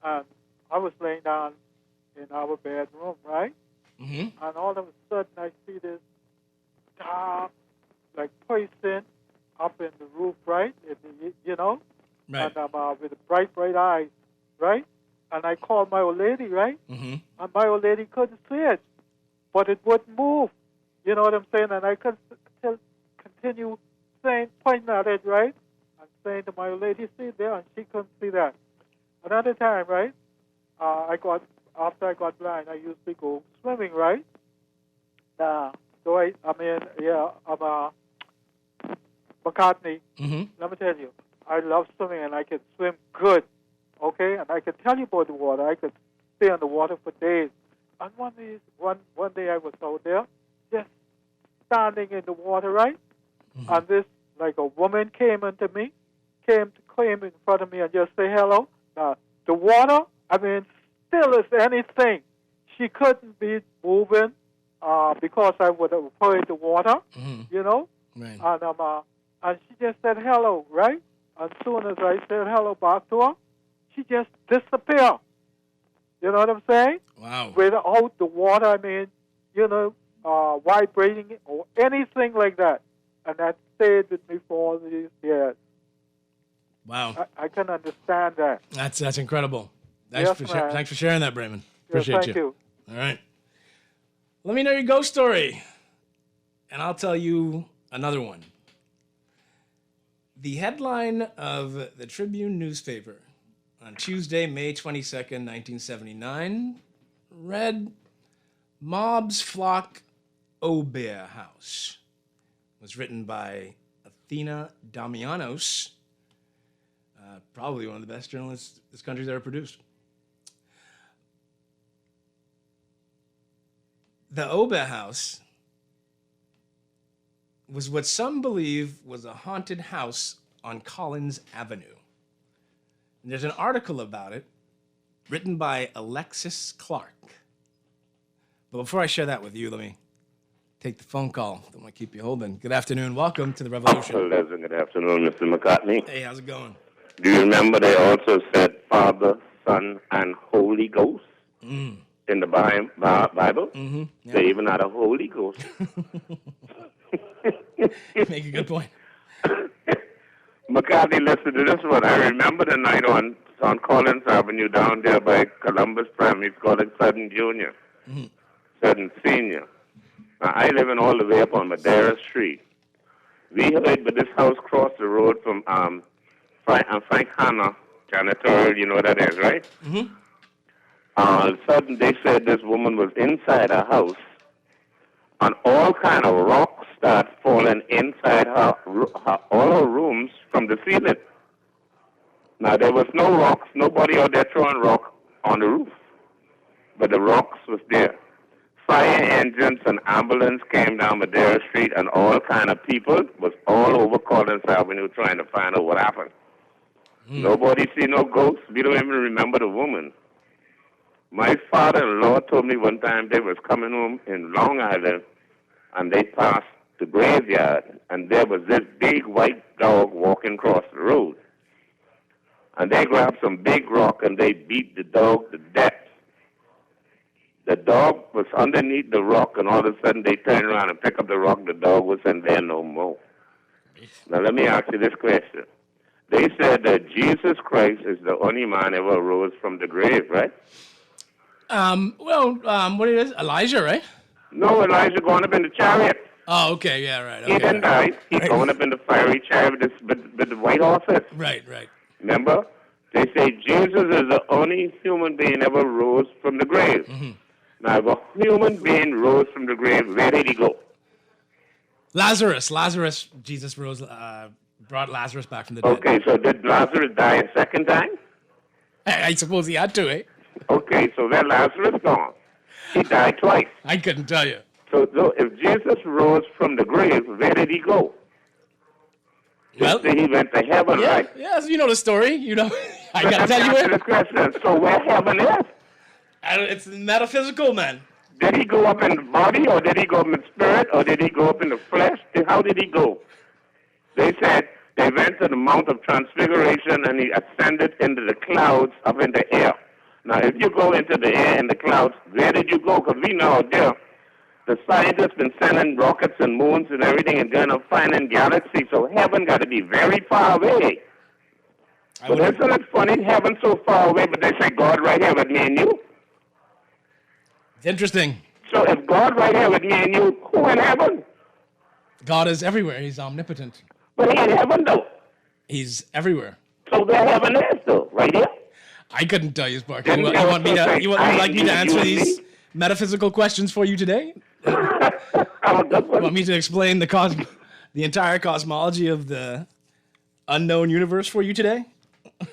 and I was laying down in our bedroom, right? Mm-hmm. And all of a sudden I see this dark, like person up in the roof, right? Right. And with bright eyes, right? And I called my old lady, right? Mm-hmm. And my old lady couldn't see it, but it wouldn't move. You know what I'm saying? And I could still continue pointing at it, right? And saying to my old lady, see there, and she couldn't see that. Another time, right? After I got blind, I usually go swimming, right? I'm McCartney. Mm-hmm. Let me tell you, I love swimming and I can swim good, okay? And I can tell you about the water. I could stay on the water for days. And one day I was out there, just standing in the water, right? Mm-hmm. And this, like a woman came in front of me and just say hello. Now, the water, still as anything. She couldn't be moving because I would have heard the water, you know? Right. And she just said hello, right? As soon as I said hello back to her, she just disappeared. You know what I'm saying? Wow. Without the water, vibrating or anything like that. And that stayed with me for all these years. Wow. I can understand that. That's incredible. Thanks for sharing that, Brayman. Appreciate thank you. All right. Let me know your ghost story, and I'll tell you another one. The headline of the Tribune newspaper on Tuesday, May 22nd, 1979, read, Mobs Flock Obeah House was written by Athena Damianos, probably one of the best journalists this country's ever produced. The Obeah House was what some believe was a haunted house on Collins Avenue. And there's an article about it written by Alexis Clark. But before I share that with you, let me take the phone call. Don't want to keep you holding. Good afternoon. Welcome to the Revolution. Pleasant. Good afternoon, Mr. McCartney. Hey, how's it going? Do you remember they also said Father, Son, and Holy Ghost in the Bible? Mm-hmm. Yeah. They even had a Holy Ghost. Make a good point. McCartney, listen to this one. I remember the night on Collins Avenue down there by Columbus Primary School in Sutton Junior, Sutton Senior. Now, I live in all the way up on Madeira Street. We heard, but this house crossed the road from Frank Hanna Janitorial, you know what that is, right? Mm-hmm. All of a sudden, they said this woman was inside her house, and all kind of rocks start falling inside all her rooms from the ceiling. Now, there was no rocks, nobody out there throwing rock on the roof, but the rocks was there. Fire engines and ambulance came down Madeira Street, and all kind of people was all over Collins Avenue trying to find out what happened. Nobody see no ghosts. We don't even remember the woman. My father-in-law told me one time they was coming home in Long Island, and they passed the graveyard, and there was this big white dog walking across the road. And they grabbed some big rock, and they beat the dog to death. The dog was underneath the rock, and all of a sudden they turned around and picked up the rock. The dog wasn't there no more. Now, let me ask you this question. They said that Jesus Christ is the only man ever rose from the grave, right? What it is? Elijah, right? No, Elijah going up in the chariot. Oh, okay, yeah, right. Okay, He didn't die. He's going up in the fiery chariot with the white horses. Right. Remember? They say Jesus is the only human being ever rose from the grave. Mm-hmm. Now, if a human being rose from the grave, where did he go? Lazarus, Jesus rose, brought Lazarus back from the dead. Okay, so did Lazarus die a second time? I suppose he had to, eh? Okay, so where Lazarus gone? He died twice. I couldn't tell you. So if Jesus rose from the grave, where did he go? Well, he went to heaven, right? Yes, you know the story. You know, I gotta tell you where. The question. So where heaven is? It's metaphysical, man. Did he go up in the body, or did he go up in spirit, or did he go up in the flesh? How did he go? They said they went to the Mount of Transfiguration, and he ascended into the clouds up in the air. Now, if you go into the air and the clouds, where did you go? Because we know out there, the scientists been sending rockets and moons and everything and going to finding galaxies, so heaven got to be very far away. But isn't it funny, heaven so far away, but they say God right here with me and you? It's interesting. So if God right here with me and you, who in heaven? God is everywhere. He's omnipotent. But he in heaven, though. He's everywhere. So where heaven is, though? Right here? I couldn't tell you, Sparky. You want me to answer these metaphysical questions for you today? You want me to explain the entire cosmology of the unknown universe for you today?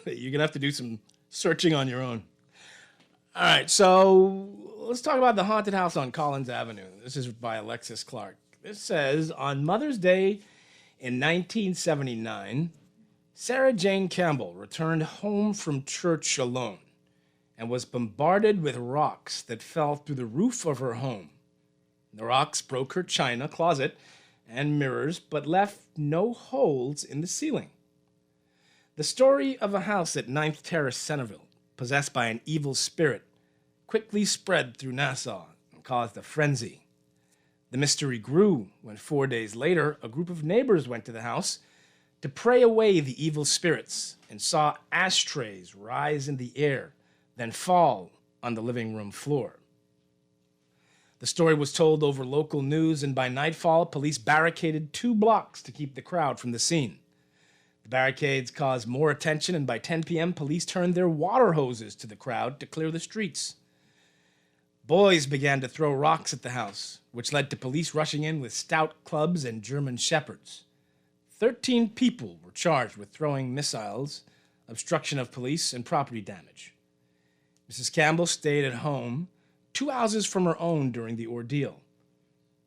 You're going to have to do some searching on your own. All right, so let's talk about the haunted house on Collins Avenue. This is by Alexis Clark. This says, on Mother's Day in 1979, Sarah Jane Campbell returned home from church alone and was bombarded with rocks that fell through the roof of her home. The rocks broke her china closet and mirrors, but left no holes in the ceiling. The story of a house at 9th Terrace, Centerville, possessed by an evil spirit, quickly spread through Nassau and caused a frenzy. The mystery grew when 4 days later, a group of neighbors went to the house to pray away the evil spirits and saw ashtrays rise in the air, then fall on the living room floor. The story was told over local news, and by nightfall, police barricaded 2 blocks to keep the crowd from the scene. The barricades caused more attention, and by 10 p.m., police turned their water hoses to the crowd to clear the streets. Boys began to throw rocks at the house, which led to police rushing in with stout clubs and German shepherds. 13 people were charged with throwing missiles, obstruction of police, and property damage. Mrs. Campbell stayed at home, 2 houses from her own during the ordeal.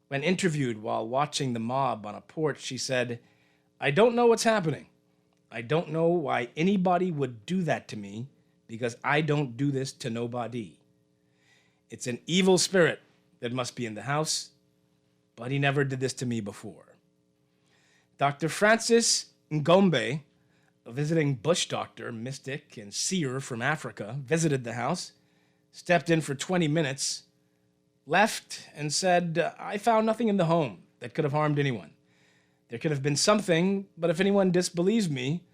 When interviewed while watching the mob on a porch, she said, "I don't know what's happening. I don't know why anybody would do that to me, because I don't do this to nobody. It's an evil spirit that must be in the house, but he never did this to me before." Dr. Francis Ngombe, a visiting bush doctor, mystic, and seer from Africa, visited the house, stepped in for 20 minutes, left, and said, "I found nothing in the home that could have harmed anyone. There could have been something, but if anyone disbelieves me,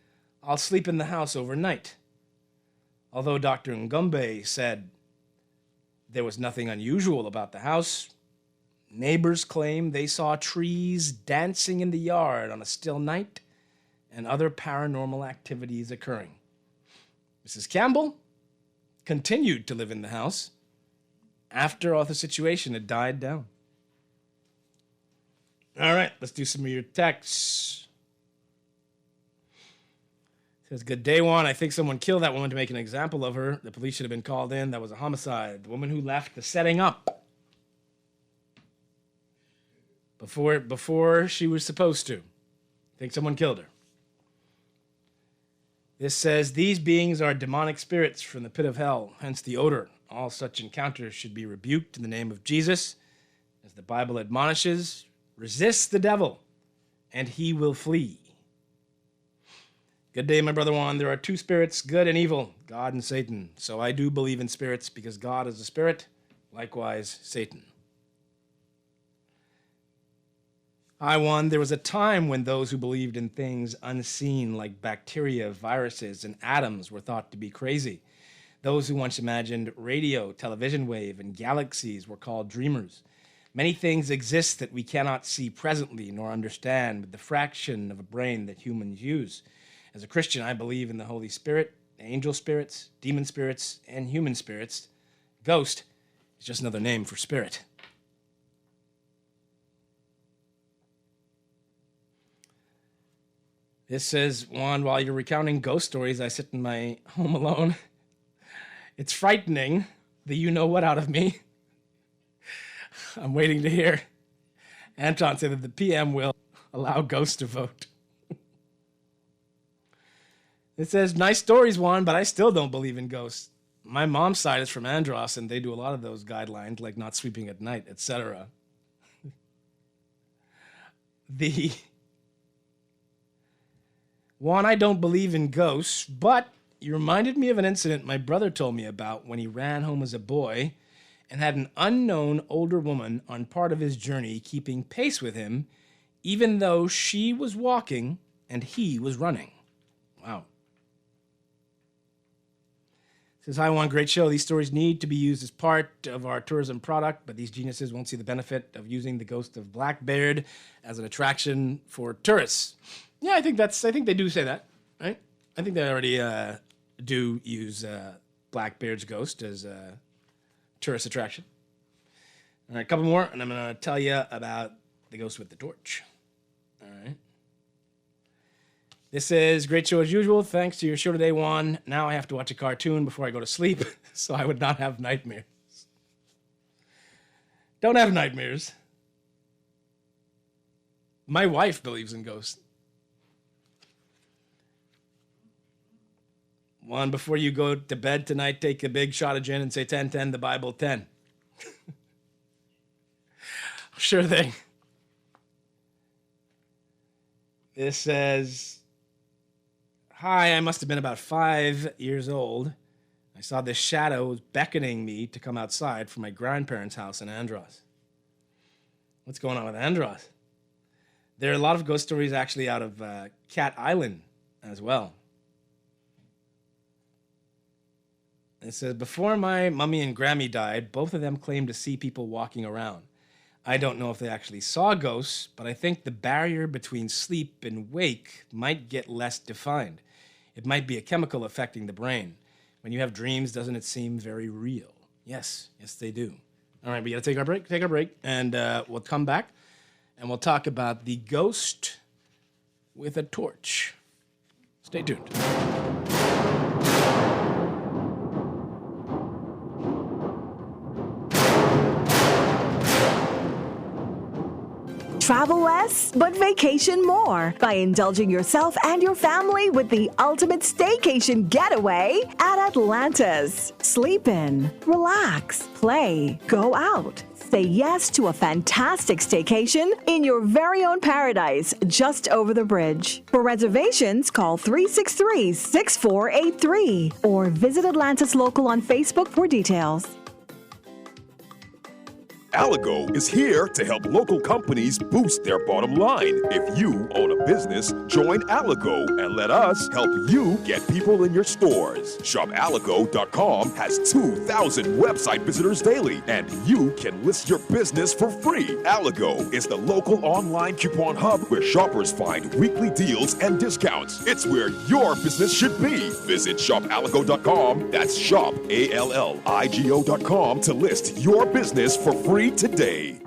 I'll sleep in the house overnight." Although Dr. Ngombe said there was nothing unusual about the house, neighbors claim they saw trees dancing in the yard on a still night and other paranormal activities occurring. Mrs. Campbell continued to live in the house after all the situation had died down. All right, let's do some of your texts. It says, "Good day, Juan. I think someone killed that woman to make an example of her. The police should have been called in. That was a homicide. The woman who left the setting up before she was supposed to. I think someone killed her." This says, "These beings are demonic spirits from the pit of hell, hence the odor. All such encounters should be rebuked in the name of Jesus. As the Bible admonishes, resist the devil, and he will flee." "Good day, my brother Juan. There are two spirits, good and evil, God and Satan. So I do believe in spirits because God is a spirit, likewise Satan." "Hi, Juan. There was a time when those who believed in things unseen like bacteria, viruses, and atoms were thought to be crazy. Those who once imagined radio, television wave, and galaxies were called dreamers. Many things exist that we cannot see presently nor understand with the fraction of a brain that humans use. As a Christian, I believe in the Holy Spirit, angel spirits, demon spirits, and human spirits. Ghost is just another name for spirit." This says, "Juan, while you're recounting ghost stories, I sit in my home alone. It's frightening the you-know-what out of me. I'm waiting to hear Anton say that the PM will allow ghosts to vote." It says, "Nice stories, Juan, but I still don't believe in ghosts. My mom's side is from Andros, and they do a lot of those guidelines, like not sweeping at night, etc. Juan, I don't believe in ghosts, but you reminded me of an incident my brother told me about when he ran home as a boy and had an unknown older woman on part of his journey keeping pace with him, even though she was walking and he was running." Wow. It says, "Hi, Juan, great show. These stories need to be used as part of our tourism product, but these geniuses won't see the benefit of using the ghost of Blackbeard as an attraction for tourists." Yeah, I think they do say that, right? I think they already do use Blackbeard's ghost as a tourist attraction. All right, a couple more, and I'm going to tell you about the ghost with the torch. All right. This says, "Great show as usual. Thanks to your show today, Juan. Now I have to watch a cartoon before I go to sleep, so I would not have nightmares." Don't have nightmares. My wife believes in ghosts. "Juan, before you go to bed tonight, take a big shot of gin and say 10-10, the Bible 10. Sure thing. This says, "Hi, I must have been about 5 years old. I saw this shadow beckoning me to come outside from my grandparents' house in Andros." What's going on with Andros? There are a lot of ghost stories actually out of Cat Island as well. It says, "Before my mummy and Grammy died, both of them claimed to see people walking around. I don't know if they actually saw ghosts, but I think the barrier between sleep and wake might get less defined. It might be a chemical affecting the brain. When you have dreams, doesn't it seem very real?" Yes, they do. All right, we got to take our break, and we'll come back, and we'll talk about the ghost with a torch. Stay tuned. Travel less, but vacation more by indulging yourself and your family with the ultimate staycation getaway at Atlantis. Sleep in, relax, play, go out. Say yes to a fantastic staycation in your very own paradise just over the bridge. For reservations, call 363-6483 or visit Atlantis Local on Facebook for details. Aligo is here to help local companies boost their bottom line. If you own a business, join Aligo and let us help you get people in your stores. ShopAligo.com has 2,000 website visitors daily, and you can list your business for free. Aligo is the local online coupon hub where shoppers find weekly deals and discounts. It's where your business should be. Visit ShopAligo.com, that's ShopAligo.com to list your business for free today.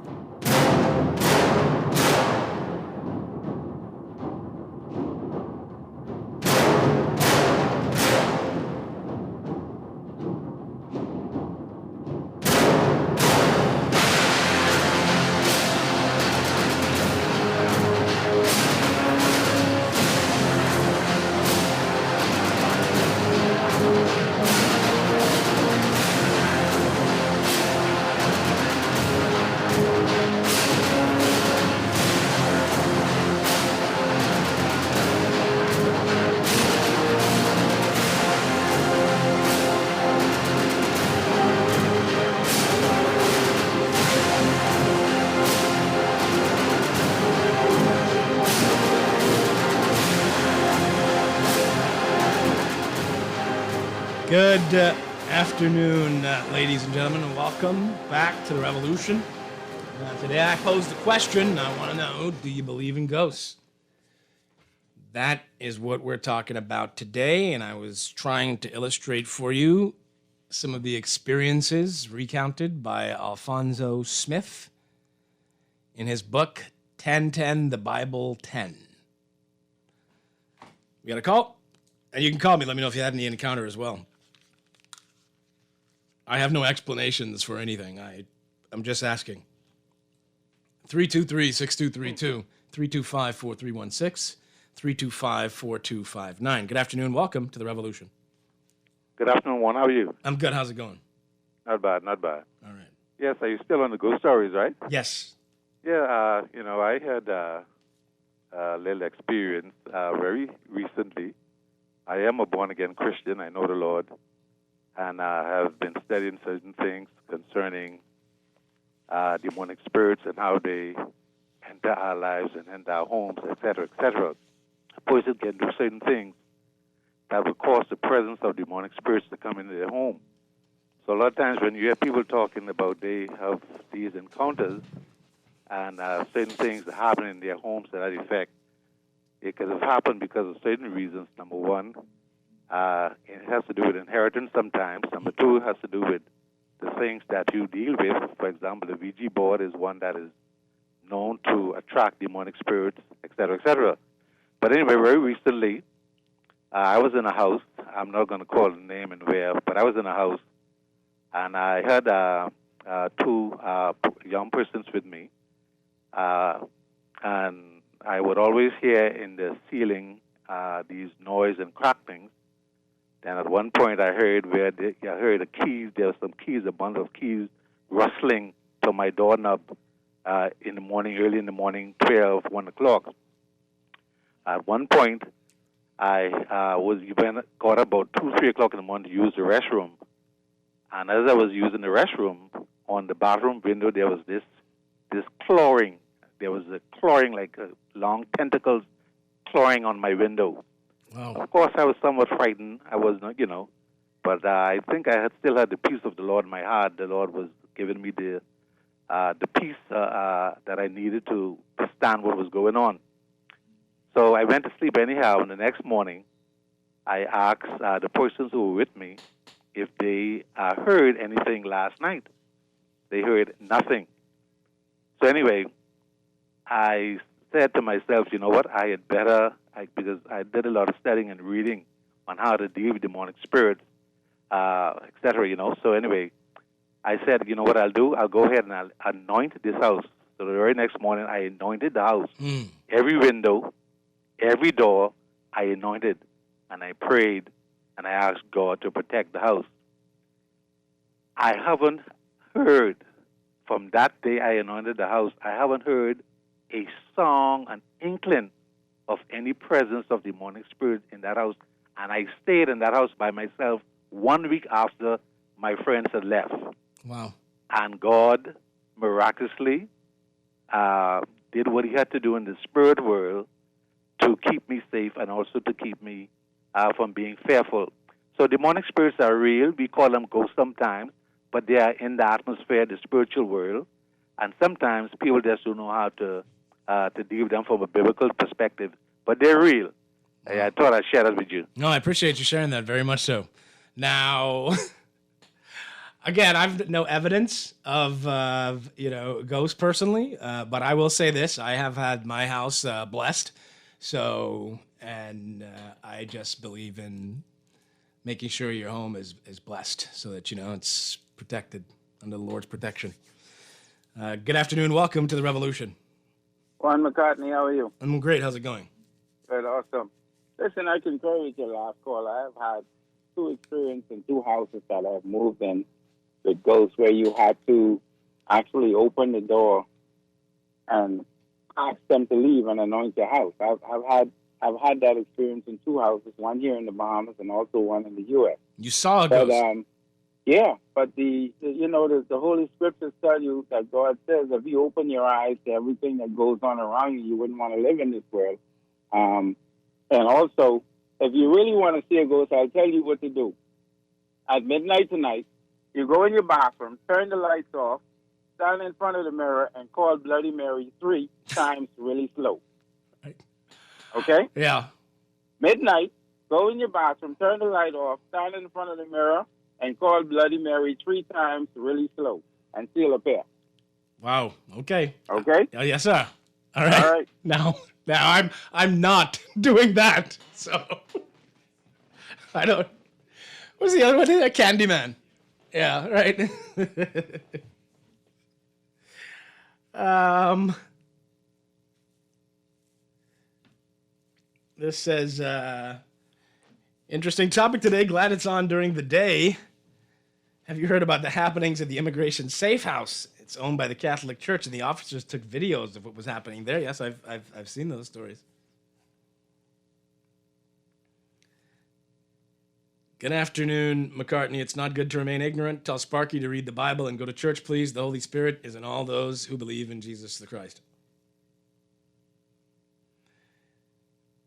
Good afternoon, ladies and gentlemen, and welcome back to the Revolution. Today I posed the question, I want to know, do you believe in ghosts? That is what we're talking about today, and I was trying to illustrate for you some of the experiences recounted by Alfonso Smith in his book, 1010, The Bible 10. We got a call? And you can call me, let me know if you had any encounter as well. I have no explanations for anything. I'm just asking. 323-6232, 325-4316, 325-4259. Good afternoon. Welcome to the Revolution. Good afternoon, Juan. How are you? I'm good. How's it going? Not bad, not bad. All right. Yes, are you still on the ghost stories, right? Yes. Yeah, I had a little experience very recently. I am a born-again Christian. I know the Lord. And I have been studying certain things concerning demonic spirits and how they enter our lives and enter our homes, etc., etc. A person can do certain things that will cause the presence of demonic spirits to come into their home. So a lot of times when you hear people talking about they have these encounters and certain things that happen in their homes to that effect, it could have happened because of certain reasons. Number one, it has to do with inheritance sometimes. Number two, it has to do with the things that you deal with. For example, the Ouija board is one that is known to attract demonic spirits, etc., etc. But anyway, very recently, I was in a house. I'm not going to call the name and where, but I was in a house, and I had two young persons with me, and I would always hear in the ceiling these noise and cracklings. And at one point, I heard the keys. There were some keys, a bundle of keys, rustling to my doorknob in the morning, early in the morning, 1 o'clock. At one point, I got about 2, 3 o'clock in the morning to use the restroom. And as I was using the restroom, on the bathroom window, there was this clawing. There was a clawing, like long tentacles clawing on my window. Wow. Of course, I was somewhat frightened. I was not, but I think I still had the peace of the Lord in my heart. The Lord was giving me the peace that I needed to stand what was going on. So I went to sleep anyhow, and the next morning, I asked the persons who were with me if they heard anything last night. they heard nothing. So anyway, I said to myself, you know what, I had better, because I did a lot of studying and reading on how to deal with demonic spirits, etc., So anyway, I said, you know what I'll do? I'll go ahead and I'll anoint this house. So the very next morning, I anointed the house. Every window, every door, I anointed, and I prayed, and I asked God to protect the house. I haven't heard, from that day I anointed the house, I haven't heard a song, an inkling of any presence of demonic spirits in that house. And I stayed in that house by myself 1 week after my friends had left. Wow. And God miraculously did what he had to do in the spirit world to keep me safe and also to keep me from being fearful. So demonic spirits are real. We call them ghosts sometimes, but they are in the atmosphere, the spiritual world. And sometimes people just don't know how to deal with them from a biblical perspective. But they're real. I thought I'd share that with you. No, I appreciate you sharing that very much so. Now, again, I've no evidence of ghosts personally, but I will say this: I have had my house blessed. So, and I just believe in making sure your home is blessed, so that it's protected under the Lord's protection. Good afternoon. Welcome to the Revolution. Juan McCartney, how are you? I'm great. How's it going? Good, awesome. Listen, I concur with your last call. I have had 2 experiences in 2 houses that I've moved in with ghosts where you had to actually open the door and ask them to leave and anoint your house. I've had that experience in 2 houses, one here in the Bahamas and also one in the U.S. You saw a ghost. Yeah, but the Holy Scriptures tell you that God says if you open your eyes to everything that goes on around you, you wouldn't want to live in this world. And also, if you really want to see a ghost, I'll tell you what to do. At midnight tonight, you go in your bathroom, turn the lights off, stand in front of the mirror, and call Bloody Mary 3 times really slow. Okay? Yeah. Midnight, go in your bathroom, turn the light off, stand in front of the mirror, and call Bloody Mary 3 times really slow, and seal a pair. Wow. Okay. Okay? Yes, sir. All right. All right. Now I'm not doing that. So I don't. What's the other one? Candyman. Yeah. Right. This says, interesting topic today. Glad it's on during the day. Have you heard about the happenings at the Immigration Safe House? It's owned by the Catholic Church, and the officers took videos of what was happening there. Yes, I've seen those stories. Good afternoon, McCartney. It's not good to remain ignorant. Tell Sparky to read the Bible and go to church, please. The Holy Spirit is in all those who believe in Jesus the Christ.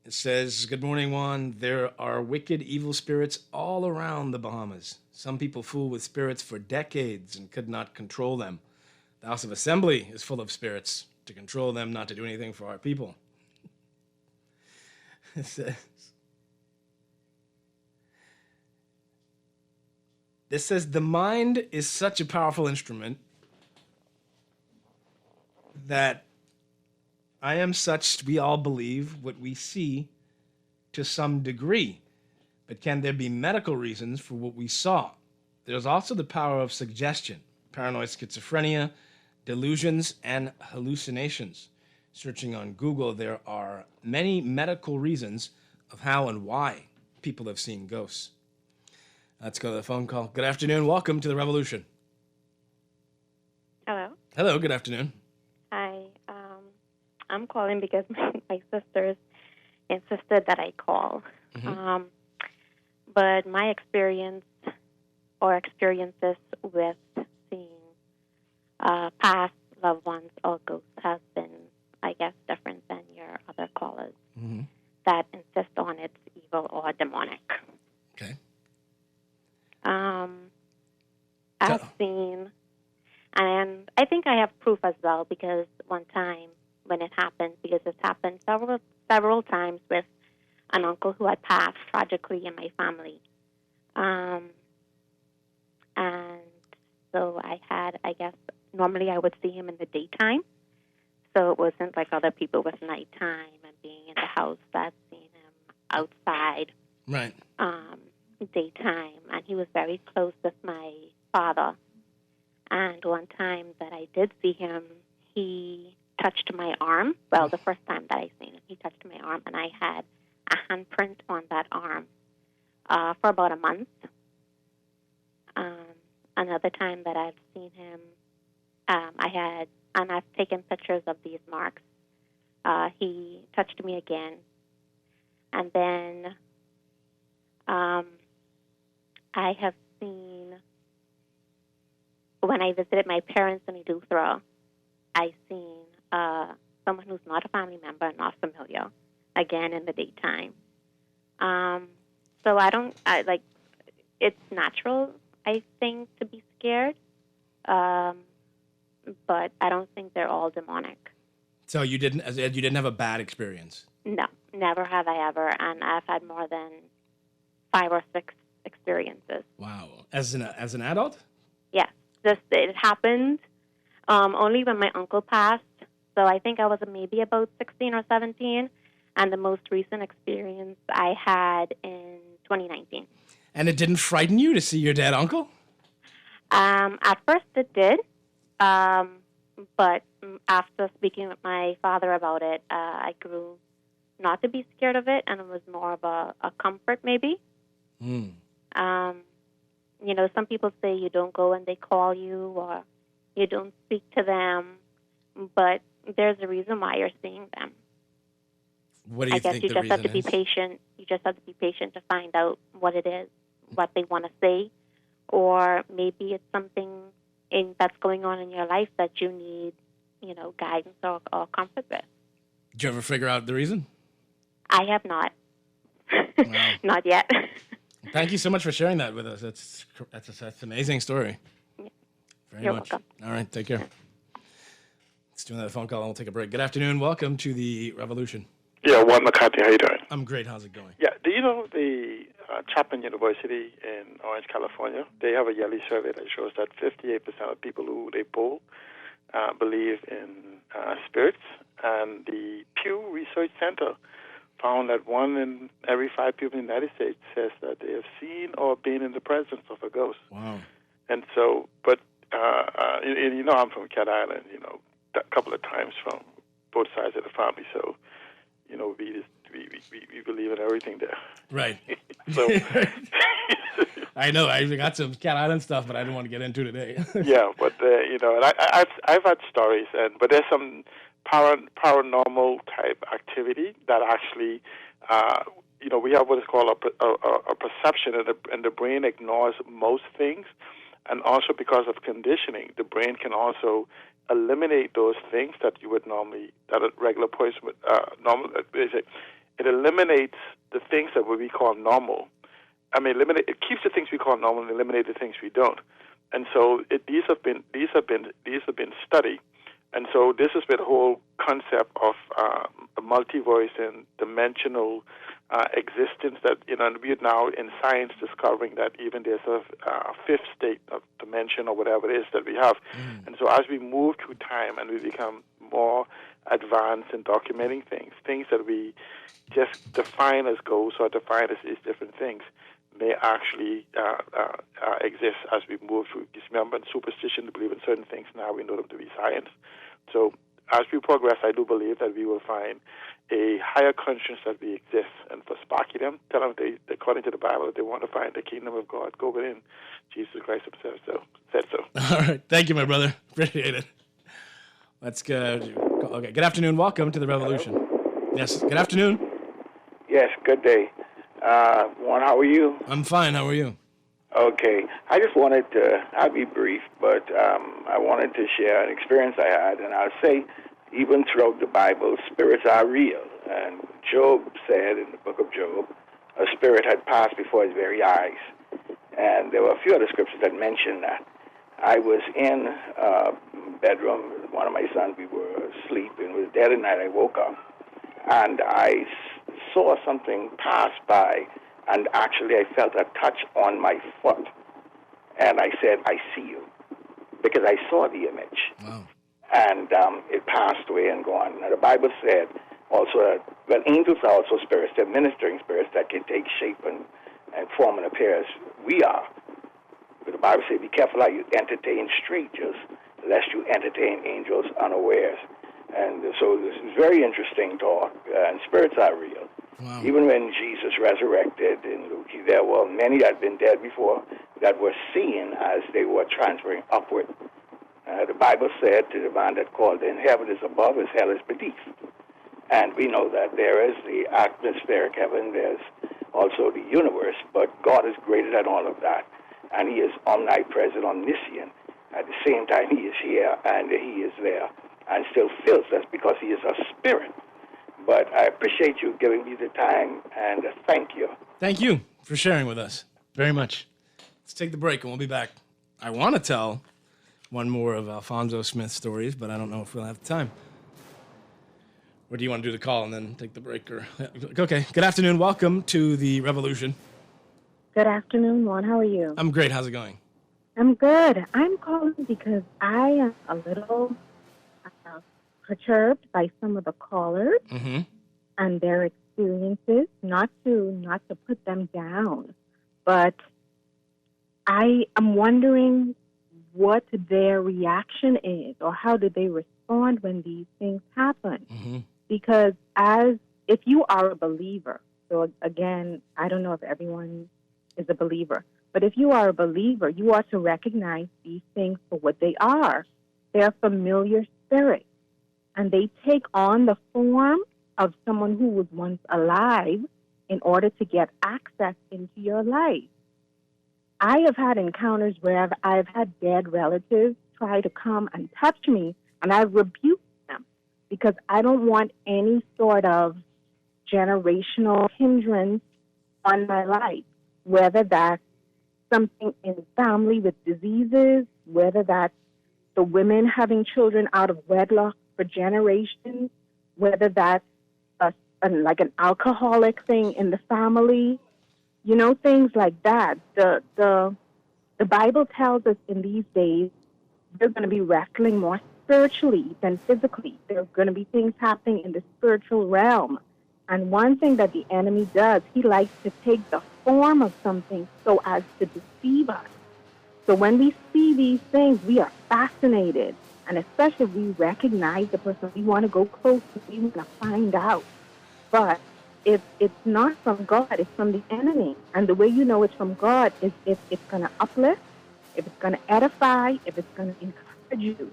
It says, good morning, Juan. There are wicked, evil spirits all around the Bahamas. Some people fool with spirits for decades and could not control them. The House of Assembly is full of spirits to control them, not to do anything for our people. It says, this says, the mind is such a powerful instrument that I am such, we all believe what we see to some degree. But can there be medical reasons for what we saw? There's also the power of suggestion, paranoid schizophrenia, delusions, and hallucinations. Searching on Google, there are many medical reasons of how and why people have seen ghosts. Let's go to the phone call. Good afternoon. Welcome to the Revolution. Hello. Hello. Good afternoon. Hi. I'm calling because my sisters insisted that I call. Mm-hmm. But my experiences with seeing past loved ones or ghosts has been, I guess, different than your other callers that insist on it's evil or demonic. Okay. I've seen, and I think I have proof as well, because one time when it happened, because it's happened several times with an uncle who had passed tragically in my family. And So I guess, normally I would see him in the daytime. So it wasn't like other people with nighttime and being in the house. I've seen him outside. Right. Daytime, and he was very close with my father. And one time that I did see him, he touched my arm. Well, the first time that I seen him, he touched my arm, and I had a handprint on that arm for about a month. Another time that I've seen him, and I've taken pictures of these marks. He touched me again, and then I have seen, when I visited my parents in Eleuthera, I seen someone who's not a family member, not familiar, again in the daytime. So it's natural, I think, to be scared, but I don't think they're all demonic. So you didn't have a bad experience? No, never have I ever, and I've had more than 5 or 6 experiences. Wow. As an adult? Yes. It happened only when my uncle passed. So I think I was maybe about 16 or 17. And the most recent experience I had in 2019. And it didn't frighten you to see your dead uncle? At first it did. But after speaking with my father about it, I grew not to be scared of it. And it was more of a comfort maybe. Mm. Some people say you don't go when they call you or you don't speak to them, but there's a reason why you're seeing them. What do you think the reason is? I guess you just have to be patient. You just have to be patient to find out what it is, what they want to say, or maybe it's something that's going on in your life that you need, guidance or comfort with. Did you ever figure out the reason? I have not. Wow. Not yet. Thank you so much for sharing that with us. That's an amazing story. Very You're much. welcome. All right, take care. Let's do another phone call and we'll take a break. Good afternoon. Welcome to the Revolution. Yeah, Juan McCartney, how you doing? I'm great. How's it going? Yeah, do you know the Chapman University in Orange, California? They have a yearly survey that shows that 58% of people who they poll believe in spirits, and the Pew Research Center found that 1 in every 5 people in the United States says that they have seen or been in the presence of a ghost. Wow. And so, but I'm from Cat Island, a couple of times from both sides of the family, so we believe in everything there. Right. So I know. I got some Cat Island stuff, but I didn't want to get into today. Yeah, but and I've had stories, but there's some paranormal type activity that actually, we have what is called a perception, and the brain ignores most things, and also because of conditioning, the brain can also eliminate those things that you would normally, that a regular person would it eliminates the things that we call normal. It keeps the things we call normal and eliminate the things we don't. And so these have been studied. And so this is where the whole concept of a multiverse and dimensional existence that, and we're now in science discovering that even there's a fifth state of dimension or whatever it is that we have. Mm. And so as we move through time and we become more advanced in documenting things that we just define as ghosts or define as different things may actually exist as we move through. Just remember, in superstition, to believe in certain things, now we know them to be science. So as we progress, I do believe that we will find a higher conscience that we exist. And for Sparky them, tell them according to the Bible, if they want to find the kingdom of God, go within. Jesus Christ himself said so. All right. Thank you, my brother. Appreciate it. Let's go. Okay. Good afternoon. Welcome to the Revolution. Hello? Yes. Good afternoon. Yes. Good day. Juan, how are you? I'm fine. How are you? Okay. I just wanted to, I'll be brief, but I wanted to share an experience I had, and I'll say, even throughout the Bible, spirits are real. And Job said in the book of Job, a spirit had passed before his very eyes. And there were a few other scriptures that mentioned that. I was in a bedroom with one of my sons. We were asleep, and it was dead at night. I woke up, and I saw something pass by, and actually I felt a touch on my foot. And I said, I see you. because I saw the image. Wow. And it passed away and gone. Now, the Bible said also that, well, angels are also spirits. They're ministering spirits that can take shape and form and appear as we are. But the Bible says, be careful how you entertain strangers, lest you entertain angels unawares. And so this is very interesting talk, and spirits are real. Wow. Even when Jesus resurrected in Luke, there were many that had been dead before that were seen as they were transferring upward. The Bible said to the man that called in, heaven is above, as hell is beneath. And we know that there is the atmospheric heaven, there's also the universe, but God is greater than all of that. And he is omnipresent, omniscient. At the same time, he is here and he is there and still feels us because he is a spirit. But I appreciate you giving me the time, and thank you. Thank you for sharing with us very much. Let's take the break and we'll be back. I want to tell one more of Alfonso Smith's stories, but I don't know if we'll have time. Or do you want to do the call and then take the break? Or okay. Good afternoon. Welcome to the Revolution. Good afternoon, Juan. How are you? I'm great. How's it going? I'm good. I'm calling because I am a little perturbed by some of the callers and their experiences. Not to put them down, but I am wondering what their reaction is, or how did they respond when these things happen. Because if you are a believer, so again, I don't know if everyone is a believer, but if you are a believer, you ought to recognize these things for what they are. They're familiar spirits, and they take on the form of someone who was once alive in order to get access into your life. I have had encounters where I've had dead relatives try to come and touch me, and I've rebuked them because I don't want any sort of generational hindrance on my life, whether that's something in family with diseases, whether that's the women having children out of wedlock for generations, whether that's like an alcoholic thing in the family, things like that. The Bible tells us in these days we're going to be wrestling more spiritually than physically. There are going to be things happening in the spiritual realm. And one thing that the enemy does, he likes to take the form of something so as to deceive us. So when we see these things, we are fascinated. And especially if we recognize the person, we want to go close, we want to find out. But if it's not from God, it's from the enemy. And the way you know it's from God is if it's going to uplift, if it's going to edify, if it's going to encourage you.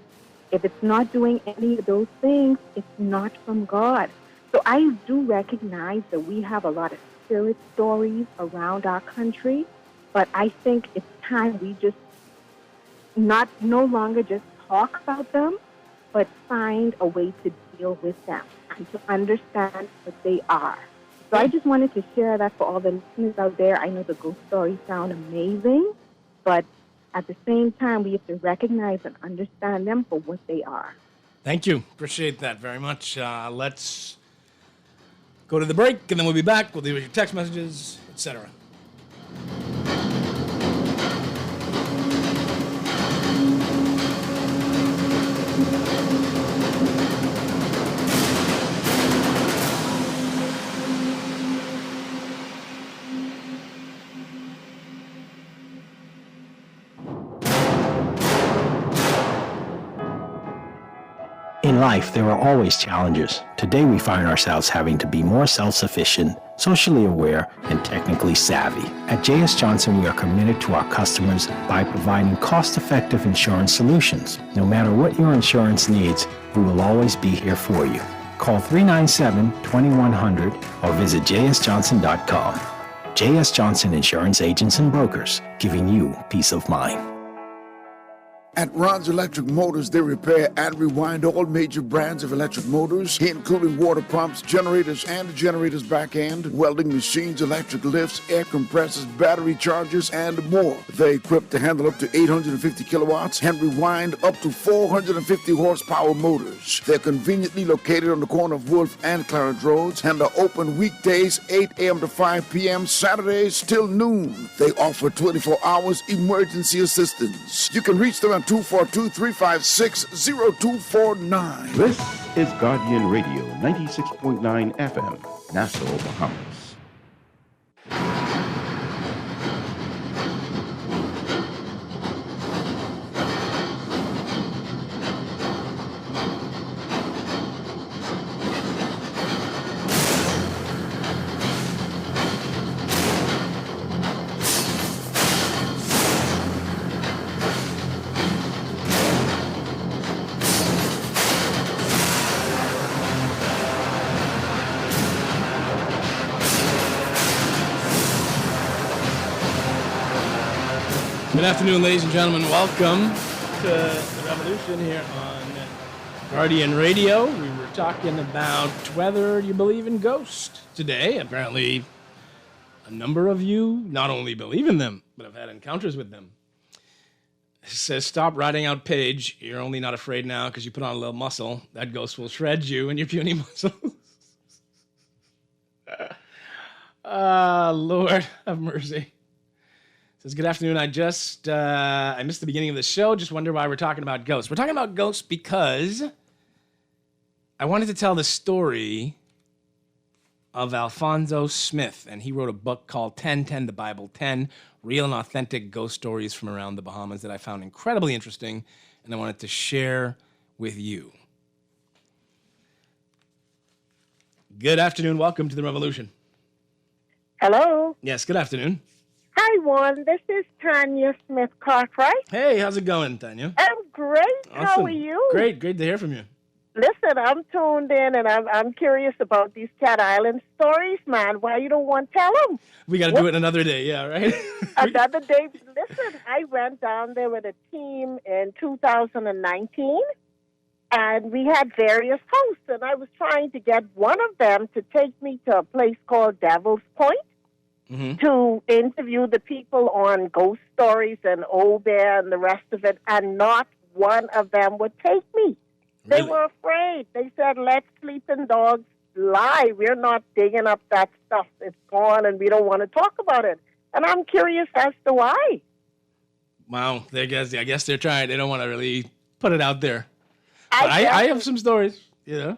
If it's not doing any of those things, it's not from God. So I do recognize that we have a lot of spirit stories around our country, but I think it's time we just no longer just talk about them, but find a way to deal with them and to understand what they are. So I just wanted to share that for all the listeners out there. I know the ghost stories sound amazing, but at the same time, we have to recognize and understand them for what they are. Thank you. Appreciate that very much. Let's go to the break, and then we'll be back. We'll deal with your text messages, etc. In life, there are always challenges. Today, we find ourselves having to be more self-sufficient, socially aware, and technically savvy. At J.S. Johnson, we are committed to our customers by providing cost-effective insurance solutions. No matter what your insurance needs, we will always be here for you. Call 397-2100 or visit jsjohnson.com. J.S. Johnson Insurance Agents and Brokers, giving you peace of mind. At Ron's Electric Motors, they repair and rewind all major brands of electric motors, including water pumps, generators and the generator's back end, welding machines, electric lifts, air compressors, battery chargers, and more. They're equipped to handle up to 850 kilowatts and rewind up to 450 horsepower motors. They're conveniently located on the corner of Wolf and Clarence Roads and are open weekdays 8 a.m. to 5 p.m., Saturdays till noon. They offer 24 hours emergency assistance. You can reach them at 242-356-0249. This is Guardian Radio, 96.9 FM, Nassau, Bahamas. Good afternoon, ladies and gentlemen. Welcome to the Revolution here on Guardian Radio. We were talking about whether you believe in ghosts today. Apparently, a number of you not only believe in them, but have had encounters with them. It says, stop writing out Paige. You're only not afraid now because you put on a little muscle. That ghost will shred you and your puny muscles. Lord have mercy. Says, good afternoon. I missed the beginning of the show. Just wonder why we're talking about ghosts. We're talking about ghosts because I wanted to tell the story of Alfonso Smith, and he wrote a book called 1010, the Bible 10, real and authentic ghost stories from around the Bahamas that I found incredibly interesting, and I wanted to share with you. Good afternoon. Welcome to the Revolution. Hello. Yes, good afternoon. Hi, Juan. This is Tanya Smith Cartwright. Hey, how's it going, Tanya? I'm great. Awesome. How are you? Great to hear from you. Listen, I'm tuned in, and I'm curious about these Cat Island stories, man. Why you don't want to tell them? We got to do it another day, yeah, right? Another day. Listen, I went down there with a team in 2019, and we had various hosts, and I was trying to get one of them to take me to a place called Devil's Point. Mm-hmm. To interview the people on ghost stories and Old Bear and the rest of it, and not one of them would take me. They were afraid. They said, let sleeping dogs lie. We're not digging up that stuff. It's gone, and we don't want to talk about it. And I'm curious as to why. Wow. I guess they're trying. They don't want to really put it out there. But I have some stories, you know.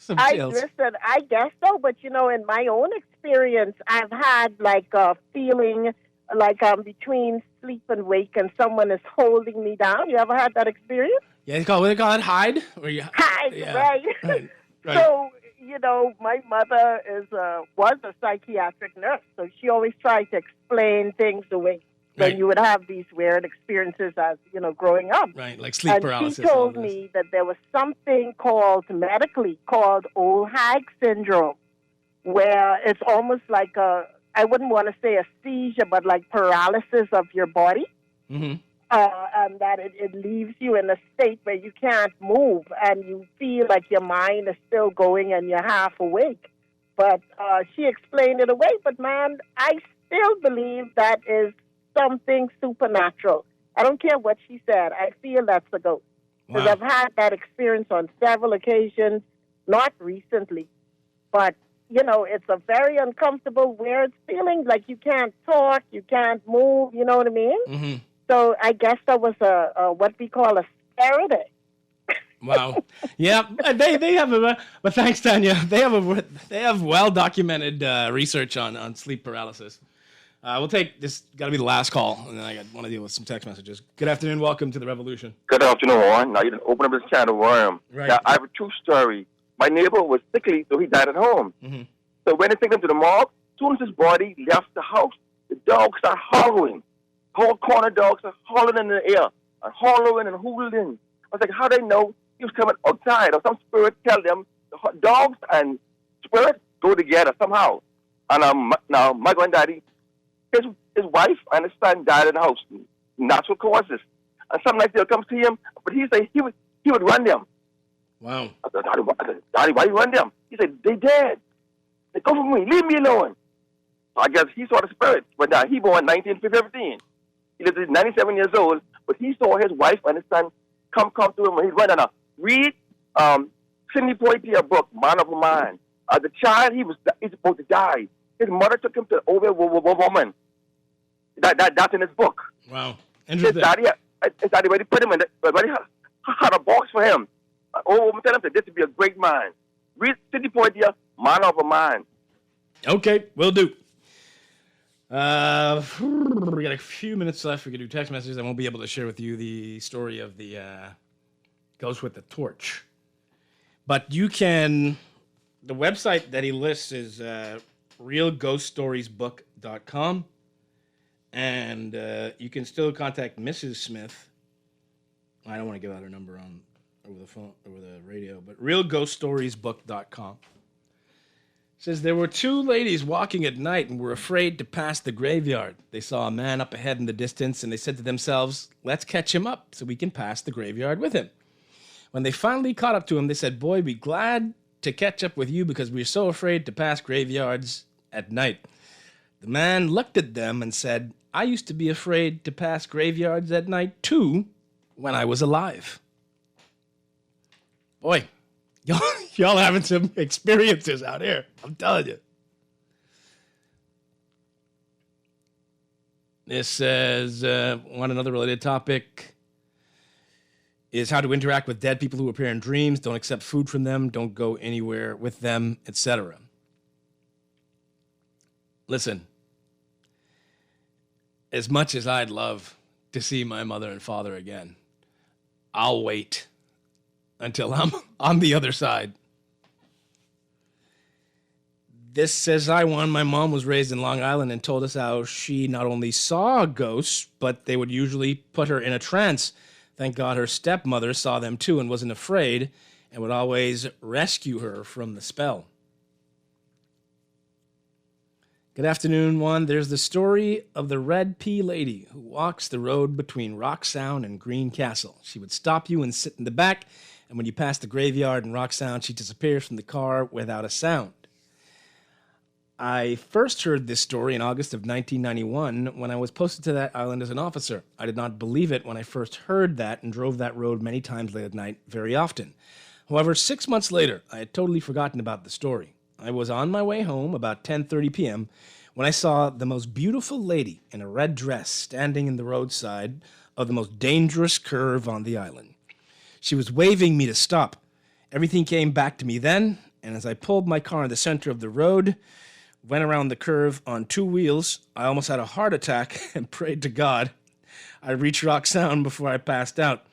Listen, I guess so, but in my own experience, I've had like a feeling like I'm between sleep and wake and someone is holding me down. You ever had that experience? Yeah, what they call it, hide? Hide, yeah. Right. So, my mother was a psychiatric nurse, so she always tried to explain things away. When you would have these weird experiences as, growing up. Right, like sleep paralysis. And she told me that there was something medically called old hag syndrome, where it's almost like I wouldn't want to say a seizure, but like paralysis of your body. Mm-hmm. And that it leaves you in a state where you can't move and you feel like your mind is still going and you're half awake. But she explained it away. But, man, I still believe that is something supernatural. I don't care what she said. I feel that's a ghost. Because I've had that experience on several occasions, not recently. But, it's a very uncomfortable, weird feeling, like you can't talk, you can't move, you know what I mean? Mm-hmm. So I guess that was a what we call a scare day. Wow. Yeah, they have but thanks, Tanya. They have well-documented research on sleep paralysis. We'll take this. Got to be the last call, and then I want to deal with some text messages. Good afternoon. Welcome to the Revolution. Good afternoon, Juan. Now you didn't open up this can of worm. Right. Now I have a true story. My neighbor was sickly, so he died at home. Mm-hmm. So when they took him to the morgue, as soon as his body left the house, the dogs started hollowing. Whole corner dogs are hollowing in the air, and hollowing and hooting. I was like, how do they know he was coming outside? Or some spirit tell them the dogs and spirit go together somehow. And now my granddaddy, his wife and his son died in the house, natural causes. And some nights they'll come see him, but he said he would run them. Wow. I said, Daddy, why you run them? He said, they dead. They go from me, leave me alone. So I guess he saw the spirit, but now he born 1915. He lived 97 years old, but he saw his wife and his son come to him when he's running out. Read Sidney Poitier's book, Man of a Man. The child, he's supposed to die. His mother took him to over a woman. That's in his book. Wow. Interesting. Daddy, exactly where they put him in. But they had a box for him. Oh, I'm telling him this would be a great man. Read City Point here, man of a man. Okay, will do. We got a few minutes left. We can do text messages. I won't be able to share with you the story of the ghost with the torch. But you can, the website that he lists is realghoststoriesbook.com. And you can still contact Mrs. Smith. I don't want to give out her number over the phone, over the radio, but realghoststoriesbook.com. Says there were two ladies walking at night and were afraid to pass the graveyard. They saw a man up ahead in the distance and they said to themselves, let's catch him up so we can pass the graveyard with him. When they finally caught up to him, they said, boy, we're glad to catch up with you because we're so afraid to pass graveyards at night. The man looked at them and said, I used to be afraid to pass graveyards at night too when I was alive. Boy, y'all having some experiences out here. I'm telling you. This says, want another related topic is how to interact with dead people who appear in dreams. Don't accept food from them. Don't go anywhere with them, etc. Listen, as much as I'd love to see my mother and father again, I'll wait until I'm on the other side. This says, I won. My mom was raised in Long Island and told us how she not only saw ghosts, but they would usually put her in a trance. Thank God her stepmother saw them too and wasn't afraid and would always rescue her from the spell. Good afternoon, Juan. There's the story of the Red Pea Lady who walks the road between Rock Sound and Green Castle. She would stop you and sit in the back, and when you pass the graveyard and Rock Sound, she disappears from the car without a sound. I first heard this story in August of 1991 when I was posted to that island as an officer. I did not believe it when I first heard that and drove that road many times late at night, very often. However, 6 months later, I had totally forgotten about the story. I was on my way home about 10:30 p.m. when I saw the most beautiful lady in a red dress standing in the roadside of the most dangerous curve on the island. She was waving me to stop. Everything came back to me then, and as I pulled my car in the center of the road, went around the curve on two wheels, I almost had a heart attack and prayed to God I reached Rock Sound before I passed out.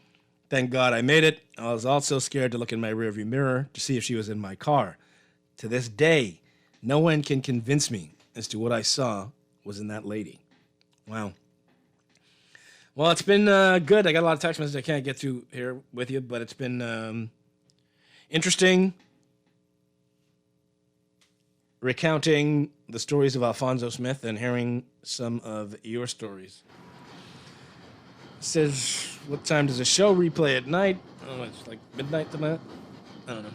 Thank God I made it. I was also scared to look in my rearview mirror to see if she was in my car. To this day, no one can convince me as to what I saw was in that lady. Wow. Well, it's been good. I got a lot of text messages I can't get to here with you, but it's been interesting recounting the stories of Alfonso Smith and hearing some of your stories. It says, what time does the show replay at night? I don't know, it's like midnight tonight? I don't know.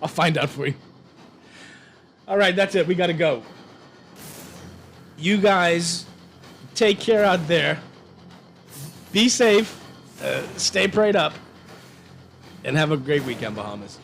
I'll find out for you. All right, that's it. We got to go. You guys take care out there. Be safe. Stay prayed up. And have a great weekend, Bahamas.